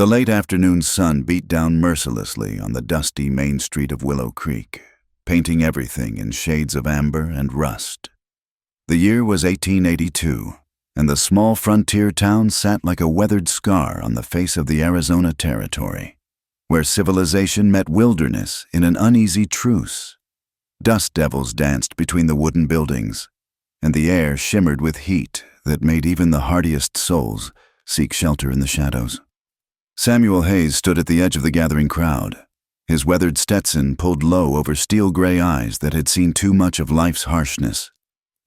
The late afternoon sun beat down mercilessly on the dusty main street of Willow Creek, painting everything in shades of amber and rust. The year was 1882, and the small frontier town sat like a weathered scar on the face of the Arizona Territory, where civilization met wilderness in an uneasy truce. Dust devils danced between the wooden buildings, and the air shimmered with heat that made even the hardiest souls seek shelter in the shadows. Samuel Hayes stood at the edge of the gathering crowd, his weathered Stetson pulled low over steel-gray eyes that had seen too much of life's harshness.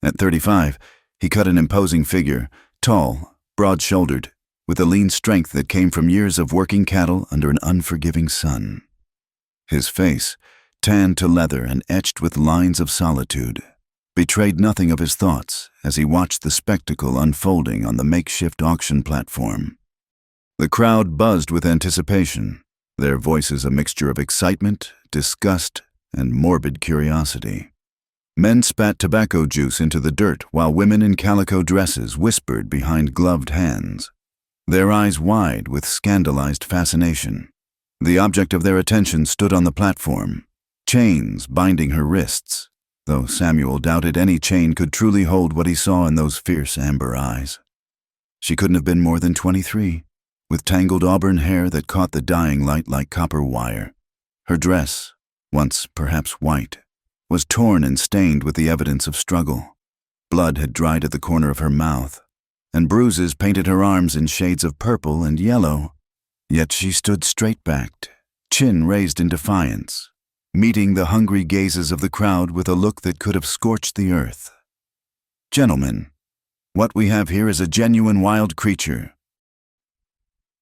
At 35, he cut an imposing figure, tall, broad-shouldered, with a lean strength that came from years of working cattle under an unforgiving sun. His face, tanned to leather and etched with lines of solitude, betrayed nothing of his thoughts as he watched the spectacle unfolding on the makeshift auction platform. The crowd buzzed with anticipation, their voices a mixture of excitement, disgust, and morbid curiosity. Men spat tobacco juice into the dirt while women in calico dresses whispered behind gloved hands, their eyes wide with scandalized fascination. The object of their attention stood on the platform, chains binding her wrists, though Samuel doubted any chain could truly hold what he saw in those fierce amber eyes. She couldn't have been more than 23, with tangled auburn hair that caught the dying light like copper wire. Her dress, once perhaps white, was torn and stained with the evidence of struggle. Blood had dried at the corner of her mouth, and bruises painted her arms in shades of purple and yellow. Yet she stood straight-backed, chin raised in defiance, meeting the hungry gazes of the crowd with a look that could have scorched the earth. "Gentlemen, what we have here is a genuine wild creature."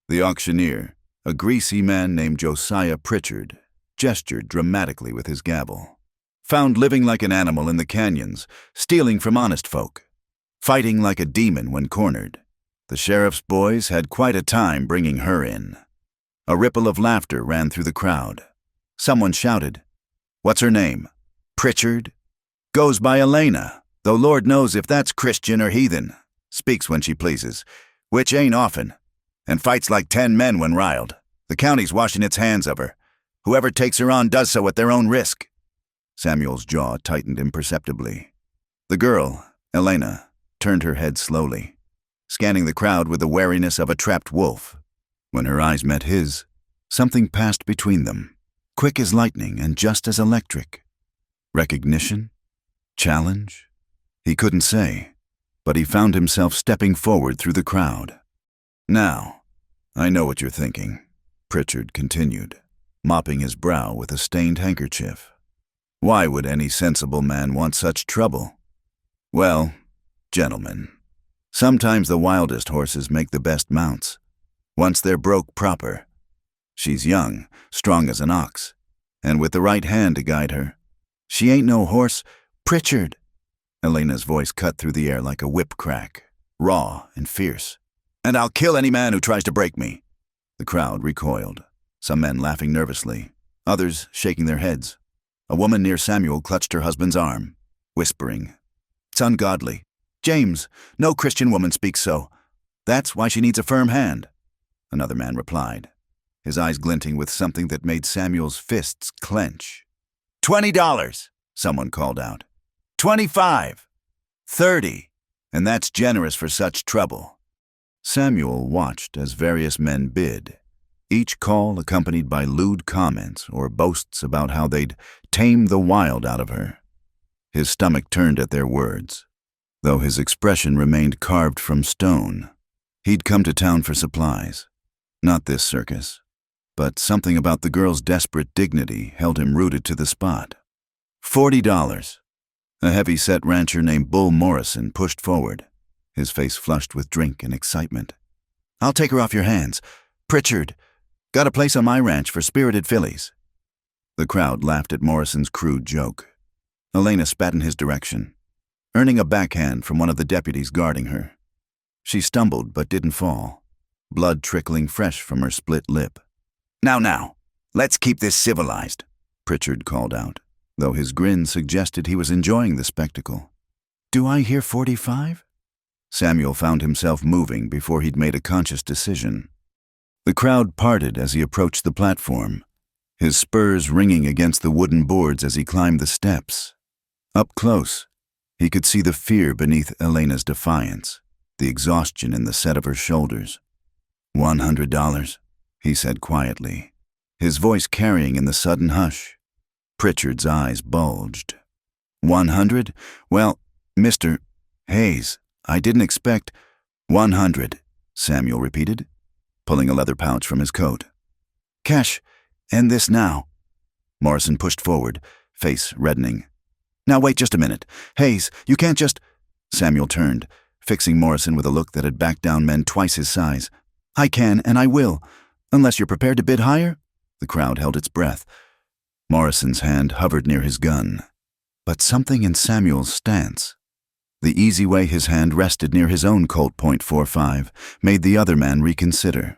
The auctioneer, a greasy man named Josiah Pritchard, gestured dramatically with his gavel. "Found living like an animal in the canyons, stealing from honest folk, fighting like a demon when cornered. The sheriff's boys had quite a time bringing her in." A ripple of laughter ran through the crowd. Someone shouted, "What's her name?" "Pritchard." "Goes by Elena, though Lord knows if that's Christian or heathen. Speaks when she pleases, which ain't often, and fights like 10 men when riled. The county's washing its hands of her. Whoever takes her on does so at their own risk." Samuel's jaw tightened imperceptibly. The girl, Elena, turned her head slowly, scanning the crowd with the wariness of a trapped wolf. When her eyes met his, something passed between them, quick as lightning and just as electric. Recognition? Challenge? He couldn't say, but he found himself stepping forward through the crowd. "Now, I know what you're thinking," Pritchard continued, mopping his brow with a stained handkerchief. "Why would any sensible man want such trouble? Well, gentlemen, sometimes the wildest horses make the best mounts, once they're broke proper. She's young, strong as an ox, and with the right hand to guide her. She ain't no horse." "Pritchard!" Elena's voice cut through the air like a whip crack, raw and fierce. "And I'll kill any man who tries to break me." The crowd recoiled, some men laughing nervously, others shaking their heads. A woman near Samuel clutched her husband's arm, whispering, "It's ungodly. James, no Christian woman speaks so. That's why she needs a firm hand." Another man replied, his eyes glinting with something that made Samuel's fists clench. $20, someone called out. 25, 30, and that's generous for such trouble. Samuel watched as various men bid, each call accompanied by lewd comments or boasts about how they'd tame the wild out of her. His stomach turned at their words, though his expression remained carved from stone. He'd come to town for supplies, not this circus, but something about the girl's desperate dignity held him rooted to the spot. $40. A heavy-set rancher named Bull Morrison pushed forward, his face flushed with drink and excitement. "I'll take her off your hands. Pritchard, got a place on my ranch for spirited fillies." The crowd laughed at Morrison's crude joke. Elena spat in his direction, earning a backhand from one of the deputies guarding her. She stumbled but didn't fall, blood trickling fresh from her split lip. Now, let's keep this civilized," Pritchard called out, though his grin suggested he was enjoying the spectacle. "Do I hear 45? Samuel found himself moving before he'd made a conscious decision. The crowd parted as he approached the platform, his spurs ringing against the wooden boards as he climbed the steps. Up close, he could see the fear beneath Elena's defiance, the exhaustion in the set of her shoulders. $100, he said quietly, his voice carrying in the sudden hush. Pritchard's eyes bulged. 100? Well, Mr. Hayes, I didn't expect— 100, Samuel repeated, pulling a leather pouch from his coat. Cash, and this now. Morrison pushed forward, face reddening. Now wait just a minute. Hayes, you can't just— Samuel turned, fixing Morrison with a look that had backed down men twice his size. I can, and I will, unless you're prepared to bid higher. The crowd held its breath. Morrison's hand hovered near his gun. But something in Samuel's stance, the easy way his hand rested near his own Colt .45, made the other man reconsider.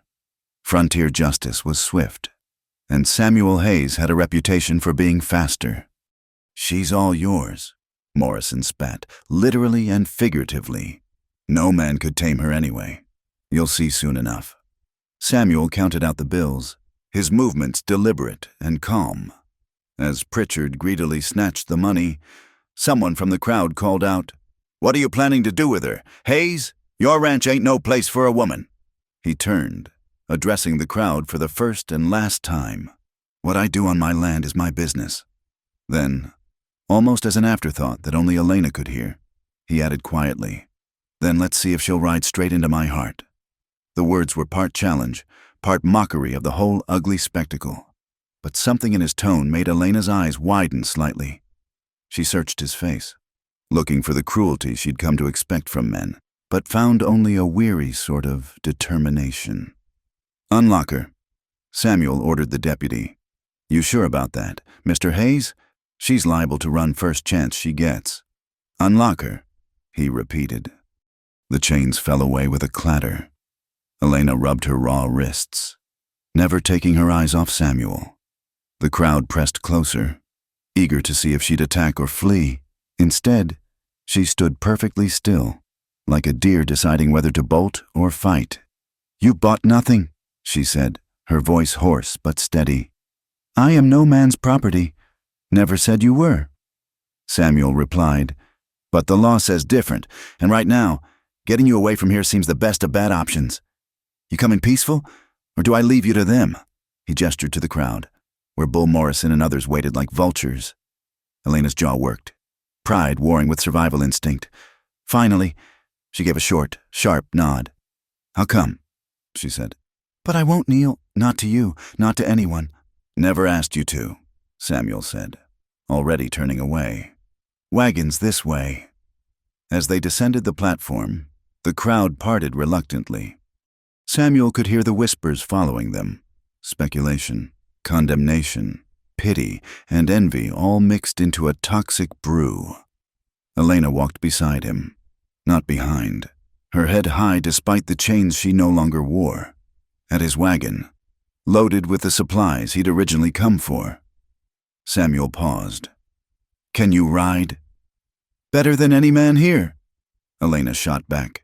Frontier justice was swift, and Samuel Hayes had a reputation for being faster. She's all yours, Morrison spat, literally and figuratively. No man could tame her anyway. You'll see soon enough. Samuel counted out the bills, his movements deliberate and calm. As Pritchard greedily snatched the money, someone from the crowd called out, "What are you planning to do with her? Hayes, your ranch ain't no place for a woman." He turned, addressing the crowd for the first and last time. "What I do on my land is my business." Then, almost as an afterthought that only Elena could hear, he added quietly, "Then let's see if she'll ride straight into my heart." The words were part challenge, part mockery of the whole ugly spectacle. But something in his tone made Elena's eyes widen slightly. She searched his face, looking for the cruelty she'd come to expect from men, but found only a weary sort of determination. "Unlock her," Samuel ordered the deputy. "You sure about that, Mr. Hayes? She's liable to run first chance she gets." "Unlock her," he repeated. The chains fell away with a clatter. Elena rubbed her raw wrists, never taking her eyes off Samuel. The crowd pressed closer, eager to see if she'd attack or flee. Instead, she stood perfectly still, like a deer deciding whether to bolt or fight. "You bought nothing," she said, her voice hoarse but steady. "I am no man's property. Never said you were." Samuel replied, "But the law says different, and right now, getting you away from here seems the best of bad options. You coming peaceful, or do I leave you to them?" He gestured to the crowd, where Bull Morrison and others waited like vultures. Elena's jaw worked, pride warring with survival instinct. Finally, she gave a short, sharp nod. "I'll come," she said. "But I won't kneel, not to you, not to anyone." "Never asked you to," Samuel said, already turning away. "Wagons this way." As they descended the platform, the crowd parted reluctantly. Samuel could hear the whispers following them, speculation, condemnation, pity, and envy all mixed into a toxic brew. Elena walked beside him, not behind, her head high despite the chains she no longer wore, at his wagon, loaded with the supplies he'd originally come for. Samuel paused. "Can you ride?" "Better than any man here," Elena shot back,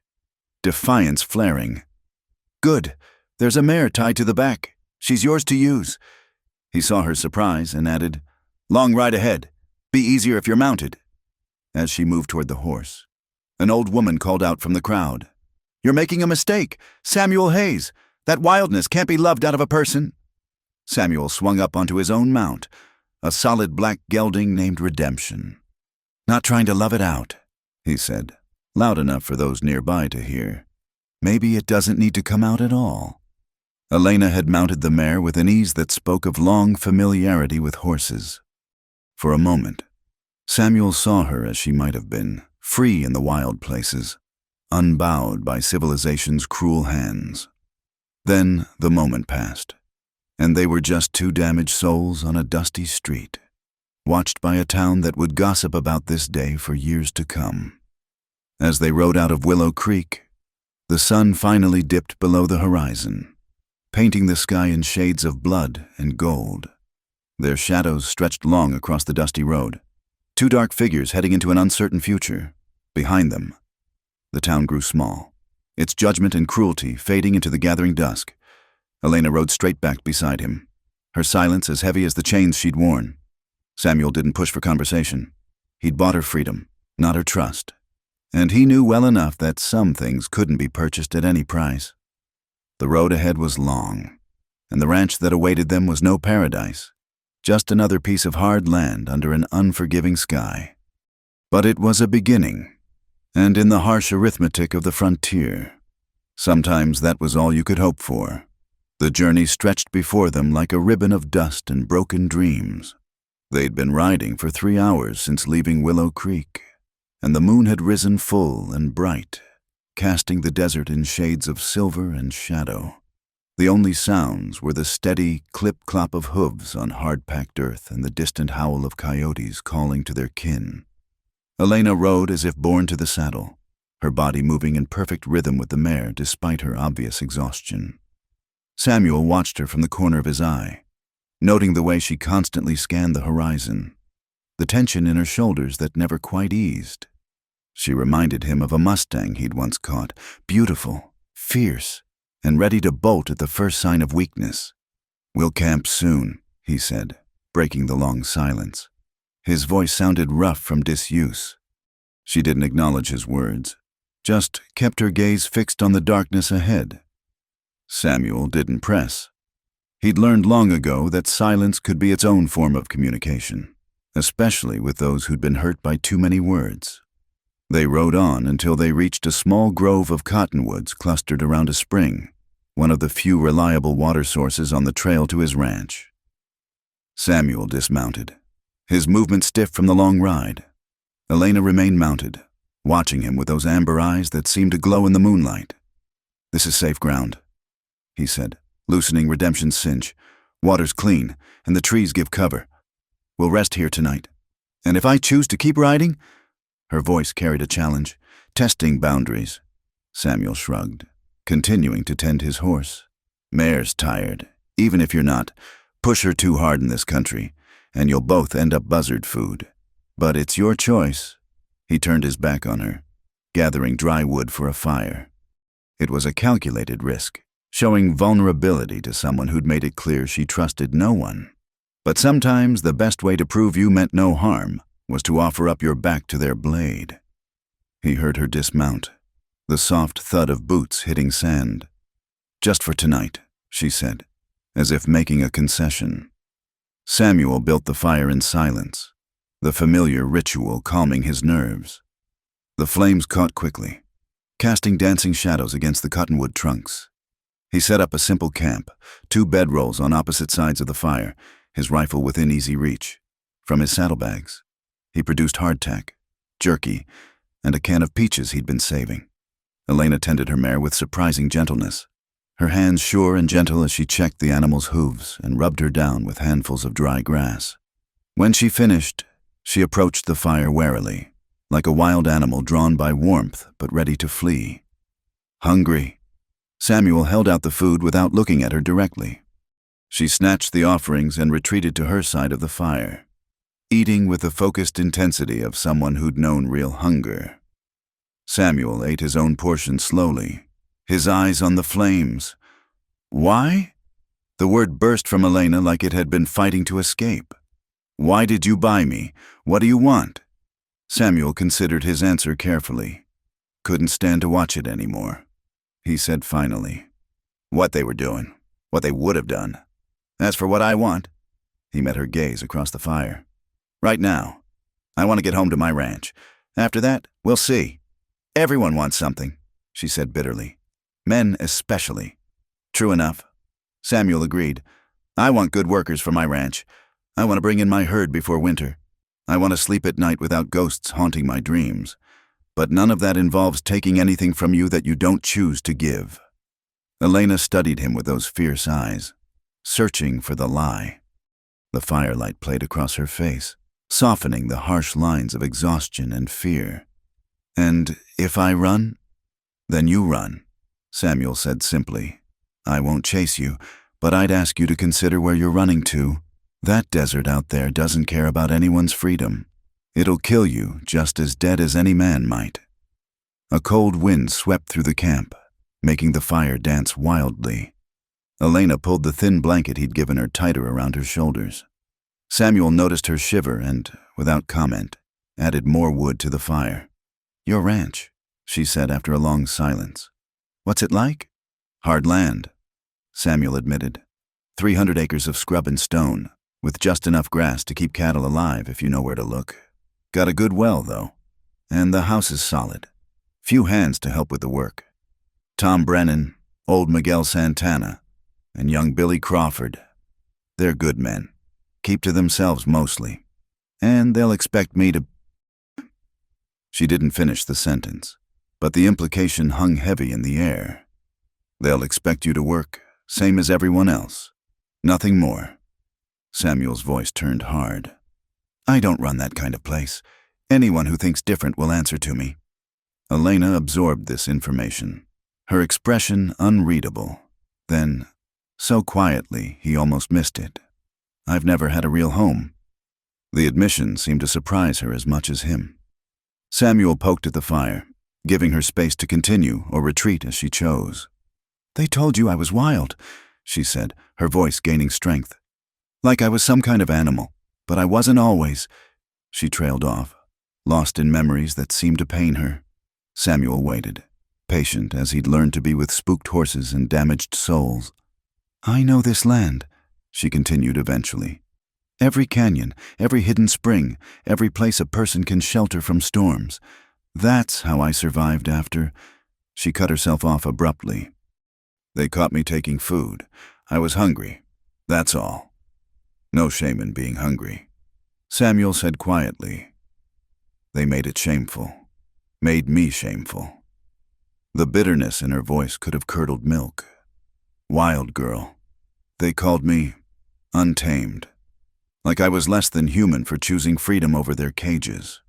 defiance flaring. "Good. There's a mare tied to the back. She's yours to use." He saw her surprise and added, "Long ride ahead. Be easier if you're mounted." As she moved toward the horse, an old woman called out from the crowd, "You're making a mistake. Samuel Hayes. That wildness can't be loved out of a person." Samuel swung up onto his own mount, a solid black gelding named Redemption. "Not trying to love it out," he said, loud enough for those nearby to hear. "Maybe it doesn't need to come out at all." Elena had mounted the mare with an ease that spoke of long familiarity with horses. For a moment, Samuel saw her as she might have been, free in the wild places, unbowed by civilization's cruel hands. Then the moment passed, and they were just two damaged souls on a dusty street, watched by a town that would gossip about this day for years to come. As they rode out of Willow Creek, the sun finally dipped below the horizon, painting the sky in shades of blood and gold. Their shadows stretched long across the dusty road, two dark figures heading into an uncertain future. Behind them, the town grew small, its judgment and cruelty fading into the gathering dusk. Elena rode straight back beside him, her silence as heavy as the chains she'd worn. Samuel didn't push for conversation. He'd bought her freedom, not her trust. And he knew well enough that some things couldn't be purchased at any price. The road ahead was long, and the ranch that awaited them was no paradise, just another piece of hard land under an unforgiving sky. But it was a beginning, and in the harsh arithmetic of the frontier, sometimes that was all you could hope for. The journey stretched before them like a ribbon of dust and broken dreams. They'd been riding for 3 hours since leaving Willow Creek, and the moon had risen full and bright, casting the desert in shades of silver and shadow. The only sounds were the steady clip-clop of hooves on hard-packed earth and the distant howl of coyotes calling to their kin. Elena rode as if born to the saddle, her body moving in perfect rhythm with the mare despite her obvious exhaustion. Samuel watched her from the corner of his eye, noting the way she constantly scanned the horizon, the tension in her shoulders that never quite eased. She reminded him of a Mustang he'd once caught, beautiful, fierce, and ready to bolt at the first sign of weakness. "We'll camp soon," he said, breaking the long silence. His voice sounded rough from disuse. She didn't acknowledge his words, just kept her gaze fixed on the darkness ahead. Samuel didn't press. He'd learned long ago that silence could be its own form of communication, especially with those who'd been hurt by too many words. They rode on until they reached a small grove of cottonwoods clustered around a spring, one of the few reliable water sources on the trail to his ranch. Samuel dismounted, his movement stiff from the long ride. Elena remained mounted, watching him with those amber eyes that seemed to glow in the moonlight. "This is safe ground," he said, loosening Redemption's cinch. "Water's clean, and the trees give cover. We'll rest here tonight. And if I choose to keep riding—" Her voice carried a challenge, testing boundaries. Samuel shrugged, continuing to tend his horse. "Mare's tired. Even if you're not, push her too hard in this country, and you'll both end up buzzard food. But it's your choice." He turned his back on her, gathering dry wood for a fire. It was a calculated risk, showing vulnerability to someone who'd made it clear she trusted no one. But sometimes the best way to prove you meant no harm was to offer up your back to their blade. He heard her dismount, the soft thud of boots hitting sand. "Just for tonight," she said, as if making a concession. Samuel built the fire in silence, the familiar ritual calming his nerves. The flames caught quickly, casting dancing shadows against the cottonwood trunks. He set up a simple camp, 2 bedrolls on opposite sides of the fire, his rifle within easy reach. From his saddlebags, he produced hardtack, jerky, and a can of peaches he'd been saving. Elena tended her mare with surprising gentleness, her hands sure and gentle as she checked the animal's hooves and rubbed her down with handfuls of dry grass. When she finished, she approached the fire warily, like a wild animal drawn by warmth but ready to flee. "Hungry?" Samuel held out the food without looking at her directly. She snatched the offerings and retreated to her side of the fire, eating with the focused intensity of someone who'd known real hunger. Samuel ate his own portion slowly, his eyes on the flames. "Why?" The word burst from Elena like it had been fighting to escape. "Why did you buy me? What do you want?" Samuel considered his answer carefully. "Couldn't stand to watch it anymore," he said finally. "What they were doing, what they would have done. As for what I want," he met her gaze across the fire. "Right now, I want to get home to my ranch. After that, we'll see. Everyone wants something," she said bitterly. "Men especially." "True enough," Samuel agreed. "I want good workers for my ranch. I want to bring in my herd before winter. I want to sleep at night without ghosts haunting my dreams. But none of that involves taking anything from you that you don't choose to give." Elena studied him with those fierce eyes, searching for the lie. The firelight played across her face, softening the harsh lines of exhaustion and fear. "And if I run?" "Then you run," Samuel said simply. "I won't chase you, but I'd ask you to consider where you're running to. That desert out there doesn't care about anyone's freedom. It'll kill you just as dead as any man might." A cold wind swept through the camp, making the fire dance wildly. Elena pulled the thin blanket he'd given her tighter around her shoulders. Samuel noticed her shiver and, without comment, added more wood to the fire. "Your ranch," she said after a long silence. "What's it like?" "Hard land," Samuel admitted. 300 acres of scrub and stone, with just enough grass to keep cattle alive if you know where to look. Got a good well, though. And the house is solid. Few hands to help with the work. Tom Brennan, old Miguel Santana, and young Billy Crawford. They're good men. Keep to themselves mostly. And they'll expect me to... She didn't finish the sentence, but the implication hung heavy in the air. They'll expect you to work, same as everyone else. Nothing more. Samuel's voice turned hard. I don't run that kind of place. Anyone who thinks different will answer to me. Elena absorbed this information, her expression unreadable. Then, so quietly, he almost missed it. I've never had a real home. The admission seemed to surprise her as much as him. Samuel poked at the fire, giving her space to continue or retreat as she chose. They told you I was wild, she said, her voice gaining strength. Like I was some kind of animal, but I wasn't always. She trailed off, lost in memories that seemed to pain her. Samuel waited, patient as he'd learned to be with spooked horses and damaged souls. I know this land, she continued eventually. Every canyon, every hidden spring, every place a person can shelter from storms. That's how I survived after... She cut herself off abruptly. They caught me taking food. I was hungry. That's all. No shame in being hungry. Samuel said quietly. They made it shameful. Made me shameful. The bitterness in her voice could have curdled milk. Wild girl. They called me untamed. Like I was less than human for choosing freedom over their cages.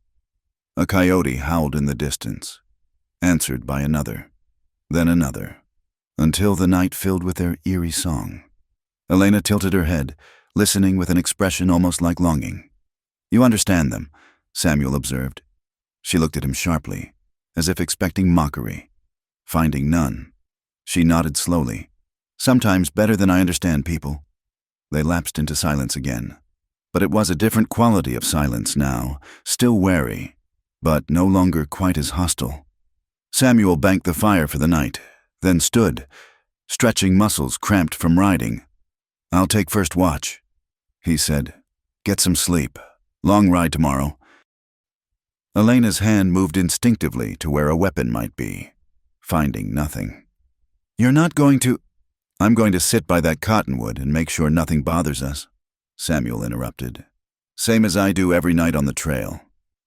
A coyote howled in the distance, answered by another, then another, until the night filled with their eerie song. Elena tilted her head, listening with an expression almost like longing. You understand them, Samuel observed. She looked at him sharply, as if expecting mockery. Finding none, she nodded slowly. Sometimes better than I understand people. They lapsed into silence again. But it was a different quality of silence now, still wary, but no longer quite as hostile. Samuel banked the fire for the night, then stood, stretching muscles cramped from riding. I'll take first watch, he said. Get some sleep. Long ride tomorrow. Elena's hand moved instinctively to where a weapon might be, finding nothing. You're not going to... I'm going to sit by that cottonwood and make sure nothing bothers us, Samuel interrupted. Same as I do every night on the trail.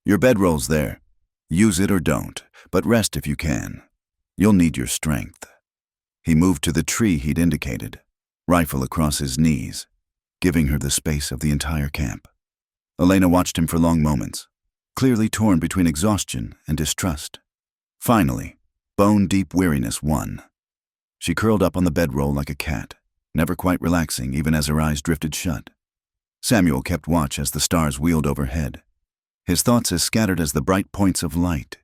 Your bedroll's there. Use it or don't, but rest if you can. You'll need your strength. He moved to the tree he'd indicated, rifle across his knees, giving her the space of the entire camp. Elena watched him for long moments, clearly torn between exhaustion and distrust. Finally, bone-deep weariness won. She curled up on the bedroll like a cat, never quite relaxing even as her eyes drifted shut. Samuel kept watch as the stars wheeled overhead, his thoughts as scattered as the bright points of light.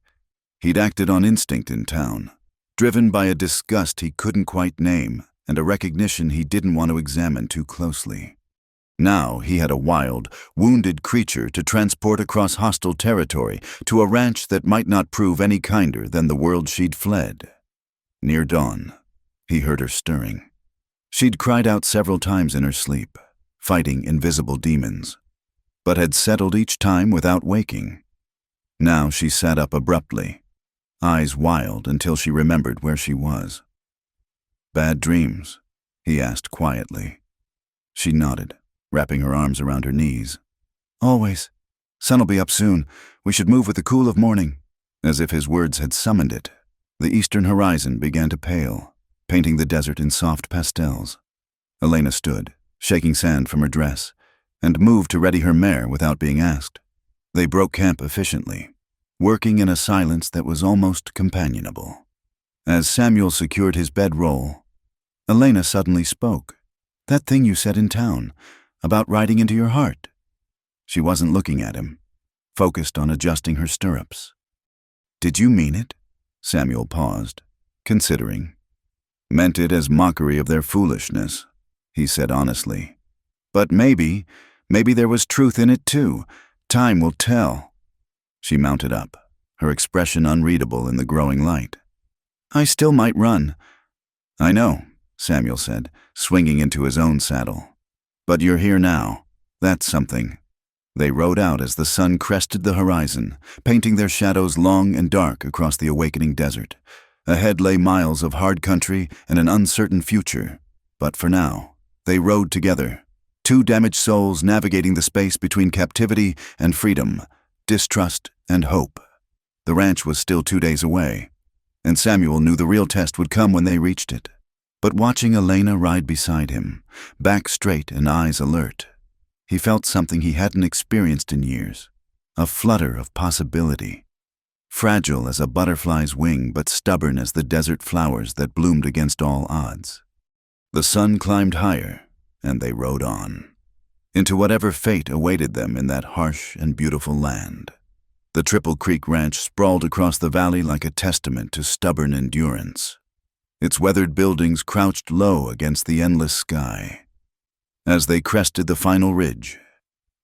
He'd acted on instinct in town, driven by a disgust he couldn't quite name and a recognition he didn't want to examine too closely. Now he had a wild, wounded creature to transport across hostile territory to a ranch that might not prove any kinder than the world she'd fled. Near dawn, he heard her stirring. She'd cried out several times in her sleep, fighting invisible demons, but had settled each time without waking. Now she sat up abruptly, eyes wild until she remembered where she was. Bad dreams? He asked quietly. She nodded, wrapping her arms around her knees. Always. Sun'll be up soon. We should move with the cool of morning. As if his words had summoned it, the eastern horizon began to pale, painting the desert in soft pastels. Elena stood, shaking sand from her dress, and moved to ready her mare without being asked. They broke camp efficiently, working in a silence that was almost companionable. As Samuel secured his bedroll, Elena suddenly spoke. That thing you said in town, about riding into your heart. She wasn't looking at him, focused on adjusting her stirrups. Did you mean it? Samuel paused, considering. Meant it as mockery of their foolishness, he said honestly. But maybe there was truth in it too. Time will tell. She mounted up, her expression unreadable in the growing light. I still might run. I know, Samuel said, swinging into his own saddle. But you're here now. That's something. They rode out as the sun crested the horizon, painting their shadows long and dark across the awakening desert. Ahead lay miles of hard country and an uncertain future. But for now, they rode together, two damaged souls navigating the space between captivity and freedom, distrust and hope. The ranch was still 2 days away, and Samuel knew the real test would come when they reached it. But watching Elena ride beside him, back straight and eyes alert, he felt something he hadn't experienced in years, a flutter of possibility. Fragile as a butterfly's wing, but stubborn as the desert flowers that bloomed against all odds. The sun climbed higher, and they rode on, into whatever fate awaited them in that harsh and beautiful land. The Triple Creek Ranch sprawled across the valley like a testament to stubborn endurance. Its weathered buildings crouched low against the endless sky. As they crested the final ridge,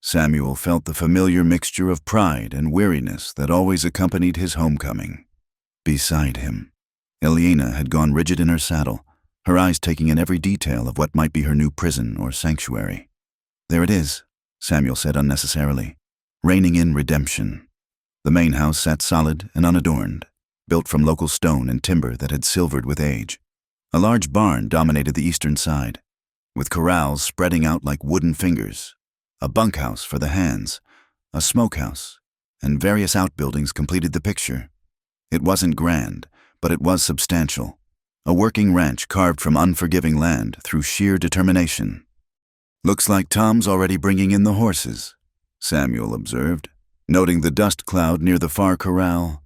Samuel felt the familiar mixture of pride and weariness that always accompanied his homecoming. Beside him, Elena had gone rigid in her saddle, her eyes taking in every detail of what might be her new prison or sanctuary. There it is, Samuel said unnecessarily, reining in redemption. The main house sat solid and unadorned, built from local stone and timber that had silvered with age. A large barn dominated the eastern side, with corrals spreading out like wooden fingers, a bunkhouse for the hands, a smokehouse, and various outbuildings completed the picture. It wasn't grand, but it was substantial, a working ranch carved from unforgiving land through sheer determination. Looks like Tom's already bringing in the horses, Samuel observed, noting the dust cloud near the far corral.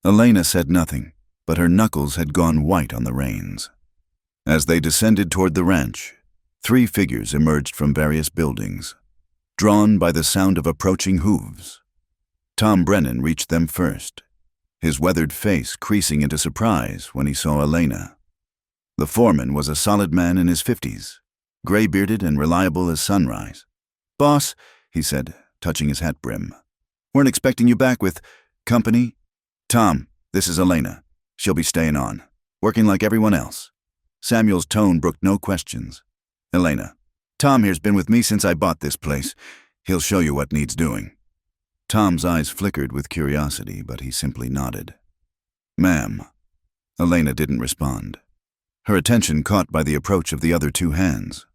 Elena said nothing, but her knuckles had gone white on the reins. As they descended toward the ranch, 3 figures emerged from various buildings, drawn by the sound of approaching hooves. Tom Brennan reached them first, his weathered face creasing into surprise when he saw Elena. The foreman was a solid man in his 50s, gray-bearded and reliable as sunrise. "Boss," he said, touching his hat brim. "Weren't expecting you back with company." "Tom, this is Elena. She'll be staying on, working like everyone else." Samuel's tone brooked no questions. "Elena, Tom here's been with me since I bought this place. He'll show you what needs doing." Tom's eyes flickered with curiosity, but he simply nodded. "Ma'am." Elena didn't respond, her attention caught by the approach of the other 2 hands.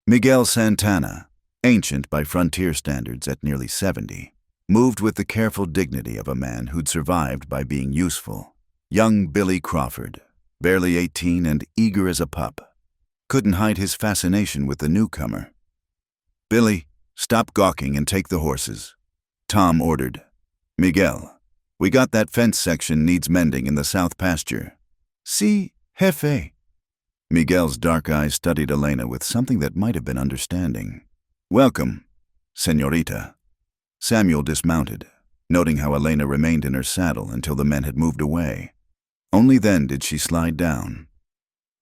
Miguel Santana, ancient by frontier standards at nearly 70, moved with the careful dignity of a man who'd survived by being useful. Young Billy Crawford, barely 18 and eager as a pup, couldn't hide his fascination with the newcomer. "Billy, stop gawking and take the horses," Tom ordered. "Miguel, we got that fence section needs mending in the south pasture." "Si, jefe." Miguel's dark eyes studied Elena with something that might have been understanding. "Welcome, señorita." Samuel dismounted, noting how Elena remained in her saddle until the men had moved away. Only then did she slide down,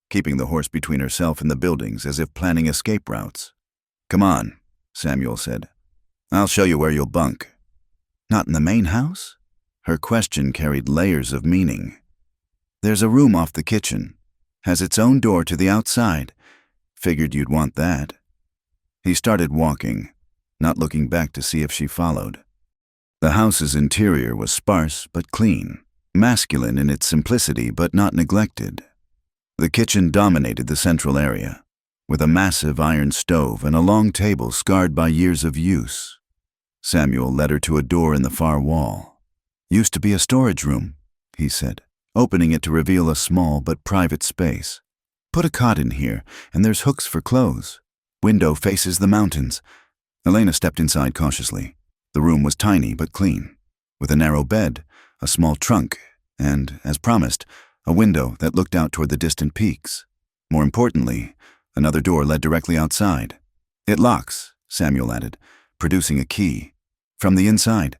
keeping the horse between herself and the buildings as if planning escape routes. "Come on," Samuel said. "I'll show you where you'll bunk." "Not in the main house?" Her question carried layers of meaning. "There's a room off the kitchen. Has its own door to the outside. Figured you'd want that." He started walking, not looking back to see if she followed. The house's interior was sparse but clean, masculine in its simplicity but not neglected. The kitchen dominated the central area, with a massive iron stove and a long table scarred by years of use. Samuel led her to a door in the far wall. "Used to be a storage room," he said, opening it to reveal a small but private space. "Put a cot in here, and there's hooks for clothes. Window faces the mountains." Elena stepped inside cautiously. The room was tiny but clean, with a narrow bed, a small trunk, and, as promised, a window that looked out toward the distant peaks. More importantly, another door led directly outside. "It locks," Samuel added, producing a key. "From the inside."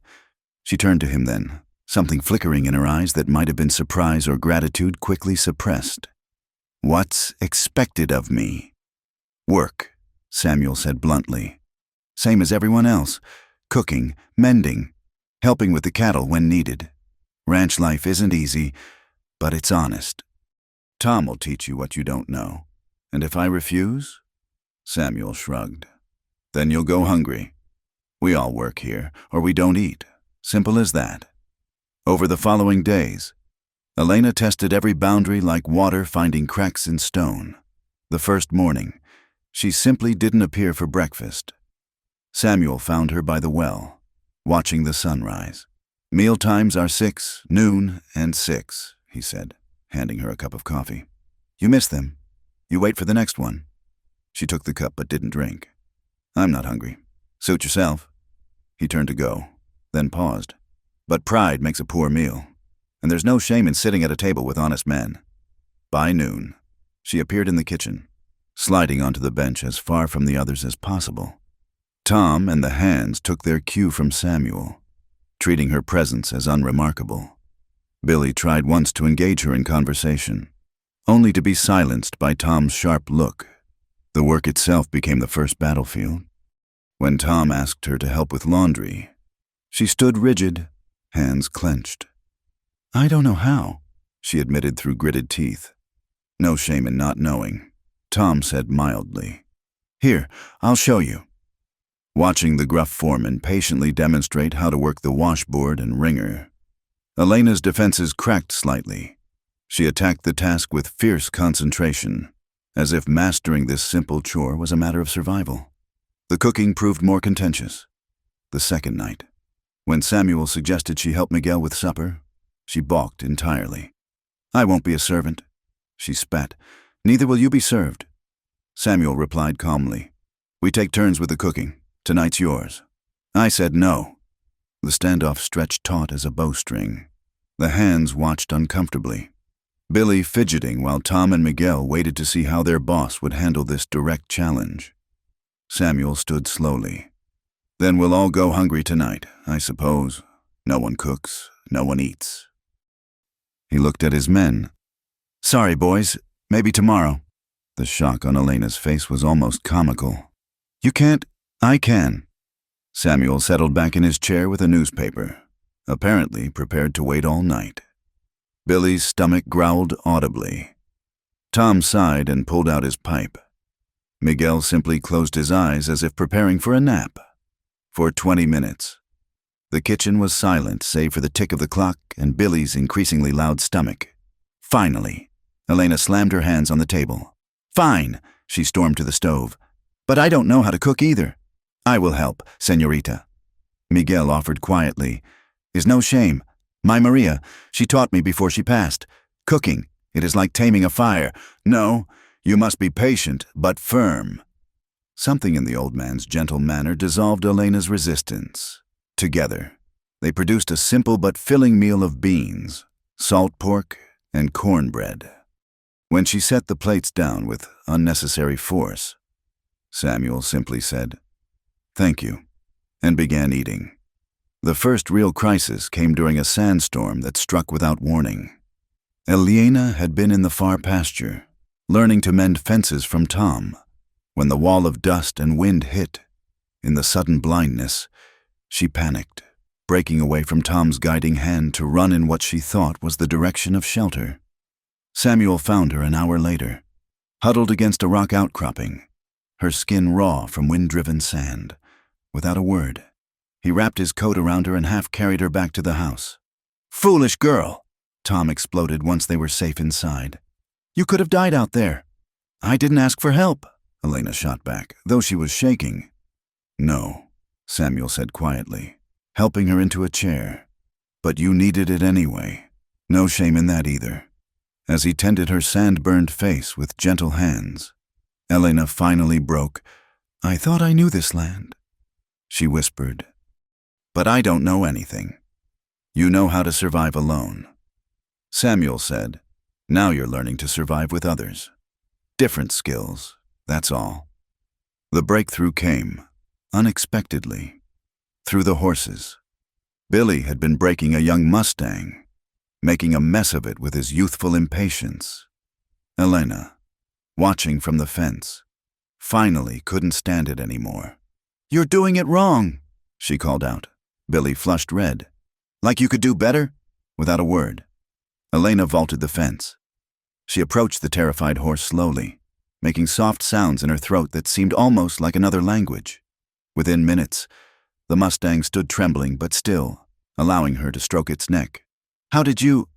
She turned to him then, something flickering in her eyes that might have been surprise or gratitude quickly suppressed. What's expected of me? Work, Samuel said bluntly. Same as everyone else. Cooking, mending, helping with the cattle when needed. Ranch life isn't easy, but it's honest. Tom will teach you what you don't know. And if I refuse? Samuel shrugged. Then you'll go hungry. We all work here, or we don't eat. Simple as that. Over the following days, Elena tested every boundary like water finding cracks in stone. The first morning, she simply didn't appear for breakfast. Samuel found her by the well, watching the sunrise. Meal times are 6, noon, and 6, he said, handing her a cup of coffee. You miss them. You wait for the next one. She took the cup but didn't drink. I'm not hungry. Suit yourself. He turned to go, then paused. But pride makes a poor meal, and there's no shame in sitting at a table with honest men. By noon, she appeared in the kitchen, sliding onto the bench as far from the others as possible. Tom and the hands took their cue from Samuel, treating her presence as unremarkable. Billy tried once to engage her in conversation, only to be silenced by Tom's sharp look. The work itself became the first battlefield. When Tom asked her to help with laundry, she stood rigid, hands clenched. I don't know how, she admitted through gritted teeth. No shame in not knowing, Tom said mildly. Here, I'll show you. Watching the gruff foreman patiently demonstrate how to work the washboard and wringer, Elena's defenses cracked slightly. She attacked the task with fierce concentration, as if mastering this simple chore was a matter of survival. The cooking proved more contentious. The second night, when Samuel suggested she help Miguel with supper, she balked entirely. I won't be a servant, she spat. Neither will you be served. Samuel replied calmly. We take turns with the cooking. Tonight's yours. I said no. The standoff stretched taut as a bowstring. The hands watched uncomfortably, Billy fidgeting while Tom and Miguel waited to see how their boss would handle this direct challenge. Samuel stood slowly. Then we'll all go hungry tonight, I suppose. No one cooks, no one eats. He looked at his men. Sorry, boys. Maybe tomorrow. The shock on Elena's face was almost comical. You can't. I can. Samuel settled back in his chair with a newspaper, apparently prepared to wait all night. Billy's stomach growled audibly. Tom sighed and pulled out his pipe. Miguel simply closed his eyes as if preparing for a nap. For 20 minutes, the kitchen was silent save for the tick of the clock and Billy's increasingly loud stomach. Finally, Elena slammed her hands on the table. Fine, she stormed to the stove. But I don't know how to cook either. I will help, señorita. Miguel offered quietly. Is no shame. My Maria, she taught me before she passed. Cooking, it is like taming a fire. No, you must be patient, but firm. Something in the old man's gentle manner dissolved Elena's resistance. Together, they produced a simple but filling meal of beans, salt pork, and cornbread. When she set the plates down with unnecessary force, Samuel simply said, Thank you, and began eating. The first real crisis came during a sandstorm that struck without warning. Elena had been in the far pasture, learning to mend fences from Tom. When the wall of dust and wind hit, in the sudden blindness, she panicked, breaking away from Tom's guiding hand to run in what she thought was the direction of shelter. Samuel found her an hour later, huddled against a rock outcropping, her skin raw from wind-driven sand. Without a word, he wrapped his coat around her and half-carried her back to the house. Foolish girl, Tom exploded once they were safe inside. You could have died out there. I didn't ask for help, Elena shot back, though she was shaking. No, Samuel said quietly, helping her into a chair. But you needed it anyway. No shame in that either. As he tended her sand-burned face with gentle hands, Elena finally broke. I thought I knew this land, she whispered. But I don't know anything. You know how to survive alone. Samuel said, Now you're learning to survive with others. Different skills, that's all. The breakthrough came, unexpectedly, through the horses. Billy had been breaking a young Mustang, making a mess of it with his youthful impatience. Elena, watching from the fence. Finally couldn't stand it anymore. "You're doing it wrong," she called out. Billy flushed red. "Like you could do better?" Without a word, Elena vaulted the fence. She approached the terrified horse slowly, making soft sounds in her throat that seemed almost like another language. Within minutes, the Mustang stood trembling but still, allowing her to stroke its neck. "How did you—"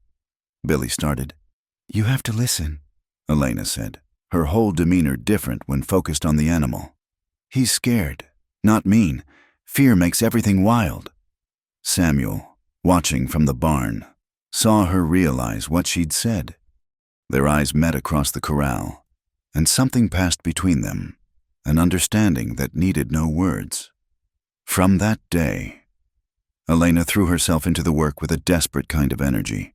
Billy started. "You have to listen," Elena said, her whole demeanor different when focused on the animal. "He's scared, not mean. Fear makes everything wild." Samuel, watching from the barn, saw her realize what she'd said. Their eyes met across the corral, and something passed between them, an understanding that needed no words. From that day, Elena threw herself into the work with a desperate kind of energy.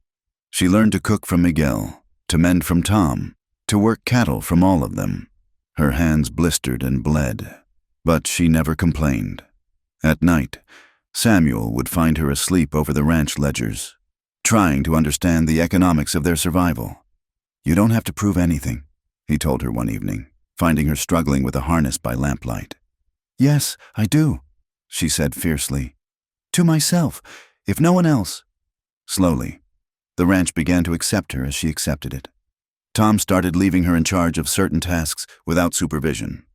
She learned to cook from Miguel, to mend from Tom, to work cattle from all of them. Her hands blistered and bled, but she never complained. At night, Samuel would find her asleep over the ranch ledgers, trying to understand the economics of their survival. "You don't have to prove anything," he told her one evening, finding her struggling with a harness by lamplight. "Yes, I do," she said fiercely. "To myself, if no one else." Slowly, the ranch began to accept her as she accepted it. Tom started leaving her in charge of certain tasks without supervision.